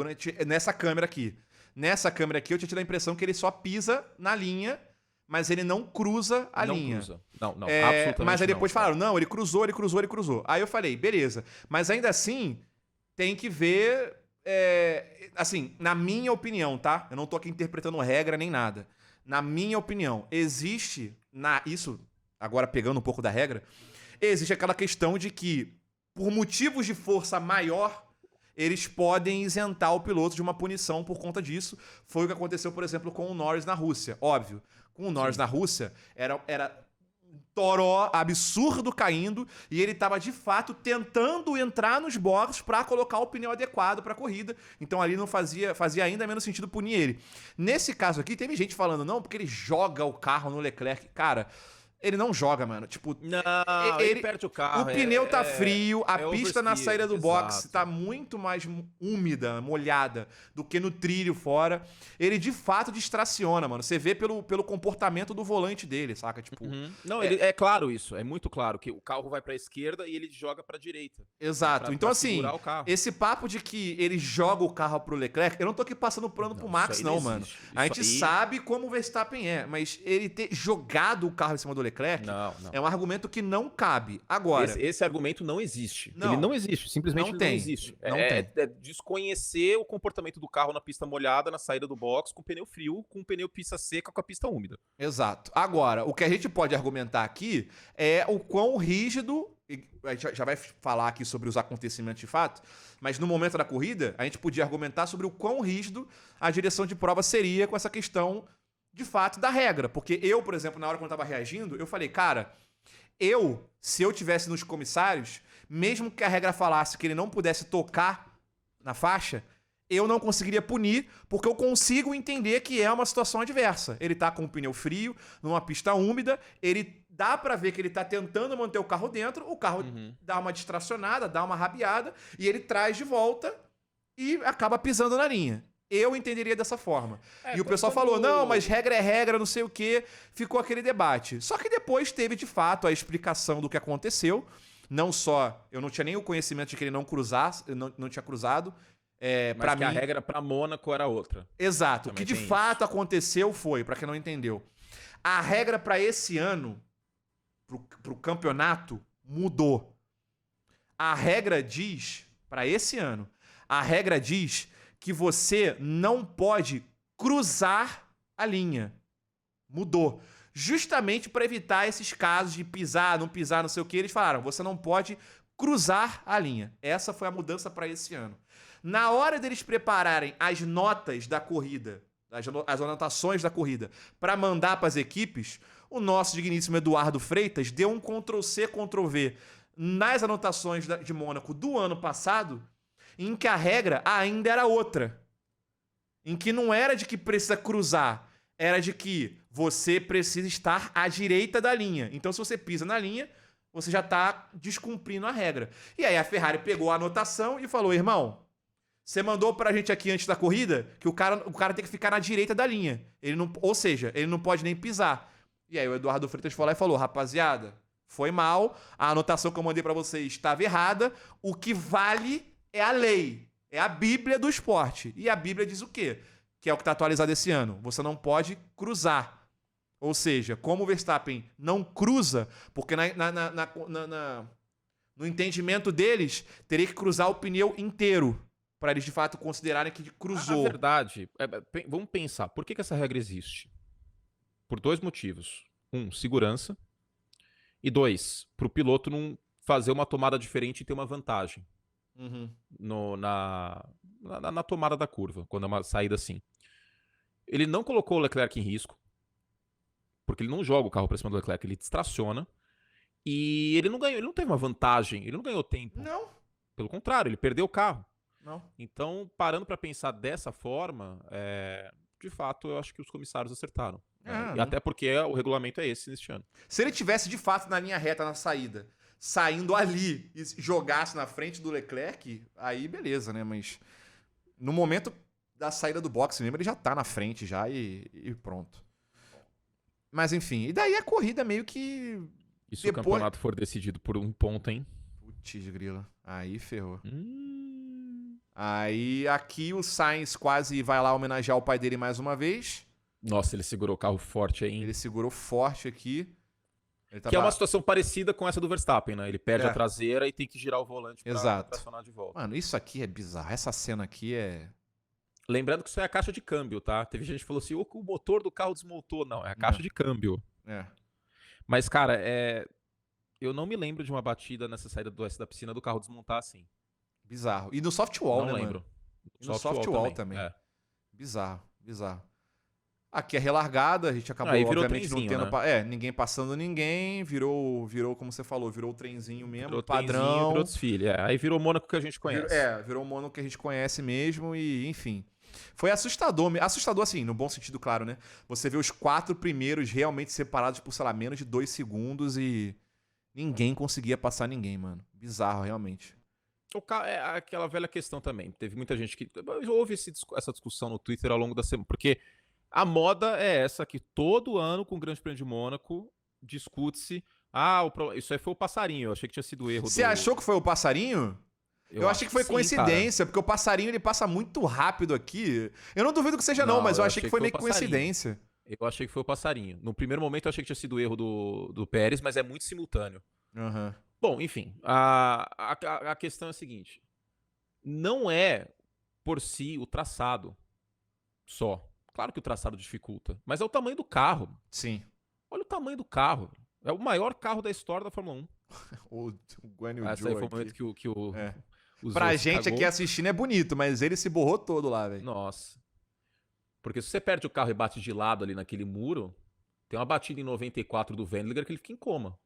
nessa câmera aqui. Nessa câmera aqui eu tinha tido a impressão que ele só pisa na linha, mas ele não cruza a linha. Não, absolutamente não. Mas aí depois falaram, não, ele cruzou. Aí eu falei, beleza. Mas ainda assim, tem que ver, assim, na minha opinião, tá? Eu não tô aqui interpretando regra nem nada. Na minha opinião, existe, isso, agora pegando um pouco da regra, existe aquela questão de que, por motivos de força maior, eles podem isentar o piloto de uma punição por conta disso. Foi o que aconteceu, por exemplo, com o Norris na Rússia. Óbvio. Com o Norris na Rússia, era um toró absurdo caindo e ele estava, de fato, tentando entrar nos boxes para colocar o pneu adequado para a corrida. Então ali não fazia ainda menos sentido punir ele. Nesse caso aqui, teve gente falando, não, porque ele joga o carro no Leclerc. Cara, ele não joga, mano. Tipo, não, ele perde o carro. O pneu tá frio, a pista na saída do box exato. tá muito mais úmida, molhada, do que no trilho fora. Ele, de fato, distraciona, mano. Você vê pelo comportamento do volante dele, saca? Tipo, Não, é claro isso. É muito claro que o carro vai pra esquerda e ele joga pra direita. Exato. Então, assim, esse papo de que ele joga o carro pro Leclerc, eu não tô aqui passando plano pro Max, não, mano. A gente sabe como o Verstappen é, mas ele ter jogado o carro em cima do Leclerc é um argumento que não cabe. Agora, esse argumento não existe. Ele não existe. Simplesmente não existe. É desconhecer o comportamento do carro na pista molhada, na saída do box, com pneu frio, com pneu pista seca, com a pista úmida. Exato. Agora, o que a gente pode argumentar aqui é o quão rígido, a gente já vai falar aqui sobre os acontecimentos de fato, mas no momento da corrida, a gente podia argumentar sobre o quão rígido a direção de prova seria com essa questão, de fato, da regra. Porque eu, por exemplo, na hora que eu tava reagindo, eu falei, cara, se eu tivesse nos comissários, mesmo que a regra falasse que ele não pudesse tocar na faixa, eu não conseguiria punir, porque eu consigo entender que é uma situação adversa. Ele tá com o pneu frio, numa pista úmida, ele dá pra ver que ele tá tentando manter o carro dentro, o carro dá uma distracionada, dá uma rabiada, e ele traz de volta e acaba pisando na linha. Eu entenderia dessa forma. É, E o pessoal falou, não, mas regra é regra, não sei o quê. Ficou aquele debate. Só que depois teve, de fato, a explicação do que aconteceu. Não só, eu não tinha nem o conhecimento de que ele não cruzasse, não tinha cruzado. Mas Pra que mim, a regra pra Mônaco era outra. exato. O Também que de tem fato isso. aconteceu foi, pra quem não entendeu, a regra pra esse ano, pro campeonato, mudou. A regra diz, pra esse ano, a regra diz que você não pode cruzar a linha. Mudou. Justamente para evitar esses casos de pisar, não sei o que, eles falaram, você não pode cruzar a linha. Essa foi a mudança para esse ano. Na hora deles prepararem as notas da corrida, as anotações da corrida, para mandar para as equipes, o nosso digníssimo Eduardo Freitas deu um Ctrl+C, Ctrl+V nas anotações de Mônaco do ano passado, em que a regra ainda era outra. Em que não era de que precisa cruzar, era de que você precisa estar à direita da linha. Então, se você pisa na linha, você já está descumprindo a regra. E aí a Ferrari pegou a anotação e falou, irmão, você mandou pra gente aqui antes da corrida que o cara tem que ficar na direita da linha. Ele não, ou seja, ele não pode nem pisar. E aí o Eduardo Freitas foi lá e falou, rapaziada, foi mal, a anotação que eu mandei pra vocês estava errada, o que vale é a lei, é a Bíblia do esporte. E a Bíblia diz o quê? Que é o que está atualizado esse ano. Você não pode cruzar. Ou seja, como o Verstappen não cruza, porque no entendimento deles, teria que cruzar o pneu inteiro, para eles de fato considerarem que cruzou. A verdade, vamos pensar, por que essa regra existe? Por dois motivos. Um, segurança. E dois, para o piloto não fazer uma tomada diferente e ter uma vantagem na tomada da curva, quando é uma saída assim. Ele não colocou o Leclerc em risco, porque ele não joga o carro para cima do Leclerc, ele distraciona. E ele não ganhou, ele não teve uma vantagem, ele não ganhou tempo. Não. Pelo contrário, ele perdeu o carro. Não. Então, parando para pensar dessa forma, de fato, eu acho que os comissários acertaram. E até porque o regulamento é esse neste ano. Se ele tivesse de fato na linha reta na saída, saindo ali e jogasse na frente do Leclerc, aí beleza, né? Mas no momento da saída do boxe mesmo, ele já tá na frente já e pronto. Mas enfim, e daí a corrida meio que... E se o campeonato for decidido por um ponto, hein? Putz, grila. Aí ferrou. Aí aqui o Sainz quase vai lá homenagear o pai dele mais uma vez. Nossa, ele segurou o carro forte aí, hein? Ele segurou forte aqui. Que é uma situação parecida com essa do Verstappen, né? Ele perde a traseira e tem que girar o volante pra tracionar de volta. Mano, isso aqui é bizarro. Essa cena aqui é... Lembrando que isso é a caixa de câmbio, tá? Teve gente que falou assim, o motor do carro desmontou. Não, é a caixa de câmbio. Mas, cara, eu não me lembro de uma batida nessa saída do S da piscina do carro desmontar assim. Bizarro. E no softwall, não né, lembro. Mano? E no softwall também. Bizarro. Aqui é relargada, a gente acabou, obviamente, não tendo... Né? Ninguém passando ninguém, virou, como você falou, virou o trenzinho mesmo, virou padrão. Virou desfile, Aí virou o Mônaco que a gente conhece. Virou o Mônaco que a gente conhece mesmo e, enfim... Foi assustador assim, no bom sentido, claro, né? Você vê os 4 primeiros realmente separados por, sei lá, menos de 2 segundos e ninguém conseguia passar ninguém, mano. Bizarro, realmente. É aquela velha questão também. Teve muita gente que... Houve essa discussão no Twitter ao longo da semana, porque a moda é essa que todo ano com o Grande Prêmio de Mônaco discute-se... isso aí foi o passarinho, eu achei que tinha sido erro. Você achou que foi o passarinho? Eu achei que foi coincidência, cara. Porque o passarinho ele passa muito rápido aqui. Eu não duvido que seja não, mas eu achei que foi meio que coincidência. Eu achei que foi o passarinho. No primeiro momento eu achei que tinha sido erro do Pérez, mas é muito simultâneo. Bom, enfim, a questão é a seguinte. Não é por si o traçado só. Claro que o traçado dificulta, mas é o tamanho do carro. Sim. Olha o tamanho do carro. É o maior carro da história da Fórmula 1. o Guan Yu Esse aí foi o momento que o pra gente aqui assistindo é bonito, mas ele se borrou todo lá, velho. Nossa. Porque se você perde o carro e bate de lado ali naquele muro, tem uma batida em 94 do Wendlinger que ele fica em coma.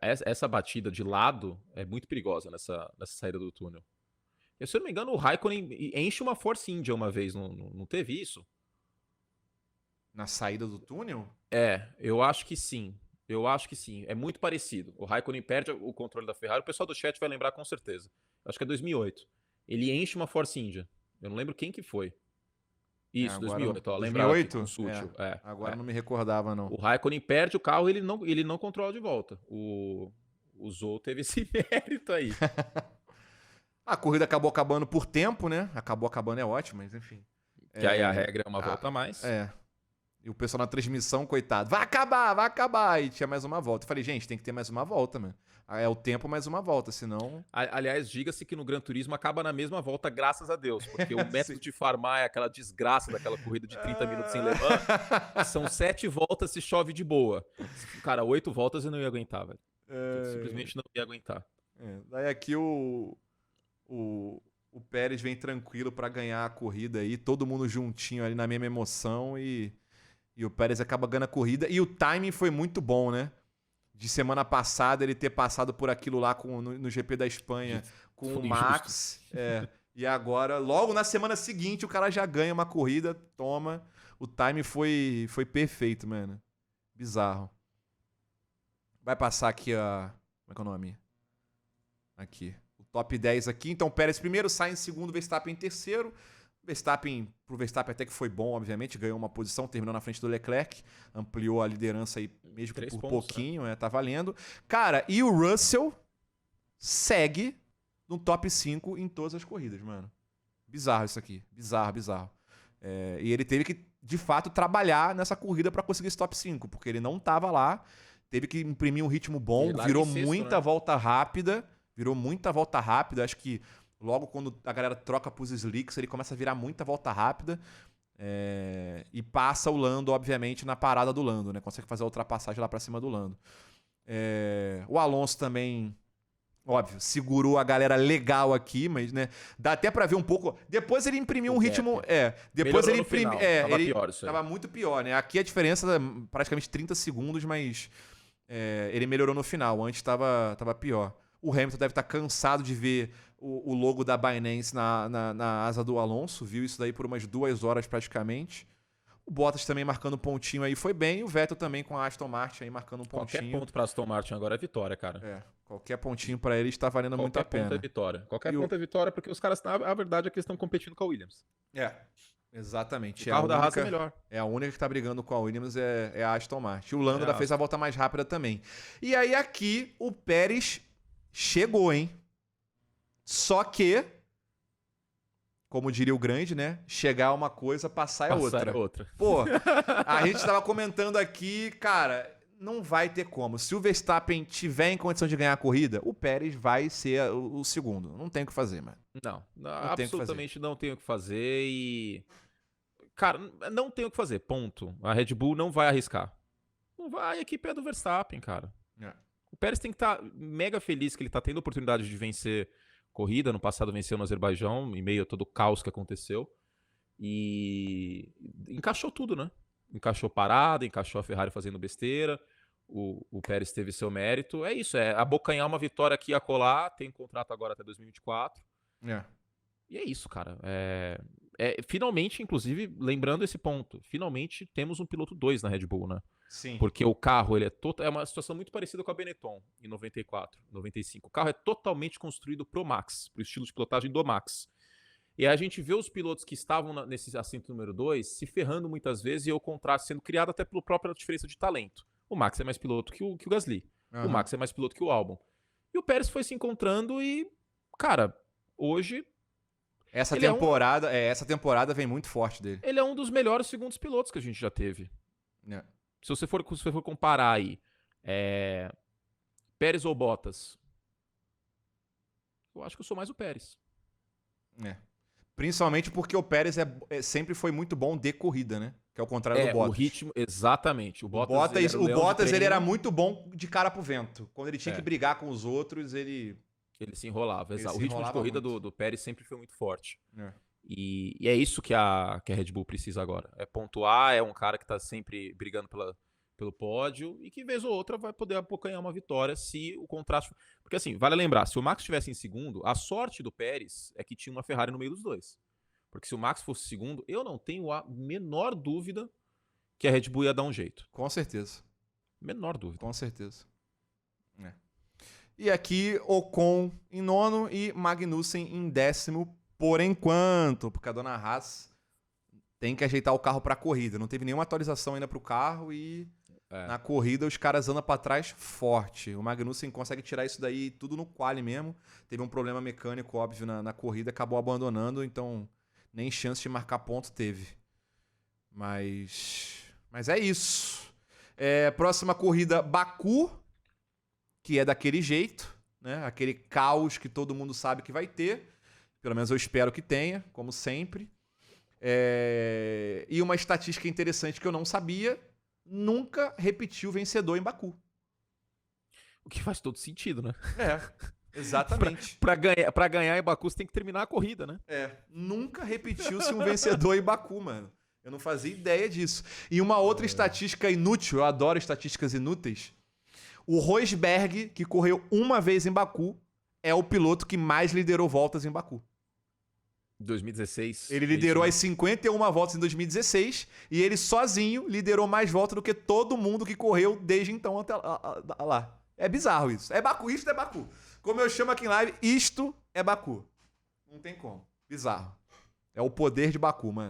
Essa batida de lado é muito perigosa nessa saída do túnel. E, se eu não me engano, o Raikkonen enche uma Force India uma vez, não teve isso? Na saída do túnel? Eu acho que sim. É muito parecido. O Raikkonen perde o controle da Ferrari. O pessoal do chat vai lembrar com certeza. Eu acho que é 2008. Ele enche uma Force India. Eu não lembro quem que foi. Isso, agora, 2008, ó, lembrava aqui 2008? com o Sutil. Agora não me recordava, não. O Raikkonen perde o carro, ele não controla de volta. O Zou teve esse mérito aí. A corrida acabou acabando por tempo, né? Acabou acabando é ótimo, mas enfim. Que aí a regra é uma volta a mais. E o pessoal na transmissão, coitado, vai acabar. E tinha mais uma volta. Eu falei, gente, tem que ter mais uma volta, mano. É o tempo mais uma volta, senão... Aliás, diga-se que no Gran Turismo acaba na mesma volta, graças a Deus. Porque o método de farmar é aquela desgraça daquela corrida de 30 minutos sem levar. São 7 voltas se chove de boa. Cara, 8 voltas eu não ia aguentar, velho. Simplesmente não ia aguentar. Daí aqui o Pérez vem tranquilo pra ganhar a corrida aí. Todo mundo juntinho ali na mesma emoção e o Pérez acaba ganhando a corrida. E o timing foi muito bom, né? De semana passada ele ter passado por aquilo lá no GP da Espanha com o Max. E agora, logo na semana seguinte, o cara já ganha uma corrida, toma. O timing foi perfeito, mano. Bizarro. Vai passar aqui a... Como é que é o nome? Aqui. O top 10 aqui. Então, Pérez primeiro, Sainz segundo, Verstappen em terceiro. Pro Verstappen até que foi bom, obviamente, ganhou uma posição, terminou na frente do Leclerc, ampliou a liderança aí mesmo por pouquinho, tá valendo. Cara, e o Russell segue no top 5 em todas as corridas, mano. Bizarro isso aqui, bizarro. E ele teve que, de fato, trabalhar nessa corrida pra conseguir esse top 5, porque ele não tava lá, teve que imprimir um ritmo bom, virou muita volta rápida, acho que logo quando a galera troca pros slicks, ele começa a virar muita volta rápida. E passa o Lando, obviamente, na parada do Lando, né? Consegue fazer a ultrapassagem lá pra cima do Lando. O Alonso também, óbvio, segurou a galera legal aqui, mas, né? Dá até pra ver um pouco. Depois ele imprimiu um ritmo. Depois ele imprimiu. Tava muito pior, né? Aqui a diferença é praticamente 30 segundos, mas ele melhorou no final. Antes tava pior. O Hamilton deve estar cansado de ver o logo da Binance na asa do Alonso, viu isso daí por umas 2 horas praticamente. O Bottas também marcando um pontinho aí foi bem, o Vettel também com a Aston Martin aí marcando um pontinho. Qualquer ponto pra Aston Martin agora é vitória, cara. Qualquer pontinho pra ele está valendo muito a pena. Qualquer ponto é vitória. Qualquer ponto é vitória, porque os caras, a verdade é que eles estão competindo com a Williams. Exatamente. O carro da Haas é melhor. É a única que tá brigando com a Williams, é a Aston Martin. O Lando fez a volta mais rápida também. E aí aqui o Pérez chegou, hein? Só que, como diria o grande, né? Chegar uma coisa, passar é outra. Pô, a gente tava comentando aqui, cara, não vai ter como. Se o Verstappen tiver em condição de ganhar a corrida, o Pérez vai ser o segundo. Não tem o que fazer, mano. Não absolutamente não tem o que fazer e... Cara, não tem o que fazer, ponto. A Red Bull não vai arriscar. Não vai, a equipe é do Verstappen, cara. O Pérez tem que estar mega feliz que ele tá tendo a oportunidade de vencer corrida. No passado venceu no Azerbaijão, em meio a todo o caos que aconteceu. E encaixou tudo, né? Encaixou parada, encaixou a Ferrari fazendo besteira. O Pérez teve seu mérito. É isso, é abocanhar uma vitória aqui e acolá. Tem contrato agora até 2024. E é isso, cara. Finalmente, inclusive, lembrando esse ponto, finalmente temos um piloto 2 na Red Bull, né? Sim. Porque o carro, ele é uma situação muito parecida com a Benetton em 94, 95. O carro é totalmente construído pro Max, pro estilo de pilotagem do Max. E aí a gente vê os pilotos que estavam nesse assento número 2 se ferrando muitas vezes e o contraste sendo criado até pela própria diferença de talento. O Max é mais piloto que o Gasly. O Max é mais piloto que o Albon. E o Pérez foi se encontrando e, cara, hoje... Essa temporada vem muito forte dele. Ele é um dos melhores segundos pilotos que a gente já teve. Se você for comparar aí, Pérez ou Bottas, eu acho que eu sou mais o Pérez. Principalmente porque o Pérez sempre foi muito bom de corrida, né? Que é o contrário do Bottas. O ritmo, exatamente. O Bottas ele era muito bom de cara pro vento. Quando ele tinha que brigar com os outros, ele se enrolava. O ritmo de corrida do Pérez sempre foi muito forte. É. E é isso que a Red Bull precisa agora. É pontuar, é um cara que tá sempre brigando pelo pódio e que, vez ou outra, vai poder abocanhar uma vitória se o contraste... Porque, assim, vale lembrar, se o Max estivesse em segundo, a sorte do Pérez é que tinha uma Ferrari no meio dos dois. Porque se o Max fosse segundo, eu não tenho a menor dúvida que a Red Bull ia dar um jeito. Com certeza. Menor dúvida. Com certeza. E aqui, Ocon em nono e Magnussen em 10º. por enquanto, porque a dona Haas tem que ajeitar o carro pra corrida. Não teve nenhuma atualização ainda pro carro e na corrida os caras andam pra trás forte. O Magnussen consegue tirar isso daí tudo no quali mesmo. Teve um problema mecânico, óbvio, na corrida, acabou abandonando, então nem chance de marcar ponto teve. Mas é isso. Próxima corrida, Baku, que é daquele jeito, né? Aquele caos que todo mundo sabe que vai ter. Pelo menos eu espero que tenha, como sempre. E uma estatística interessante que eu não sabia: nunca repetiu o vencedor em Baku. O que faz todo sentido, né? Exatamente. Pra ganhar em Baku, você tem que terminar a corrida, né? Nunca repetiu-se um vencedor em Baku, mano. Eu não fazia ideia disso. E uma outra estatística inútil, eu adoro estatísticas inúteis. O Rosberg, que correu uma vez em Baku, é o piloto que mais liderou voltas em Baku. 2016. Ele liderou as 51 voltas em 2016 e ele sozinho liderou mais voltas do que todo mundo que correu desde então até lá. É bizarro isso. É Baku, isto é Baku. Como eu chamo aqui em live, isto é Baku. Não tem como. Bizarro. É o poder de Baku, mano.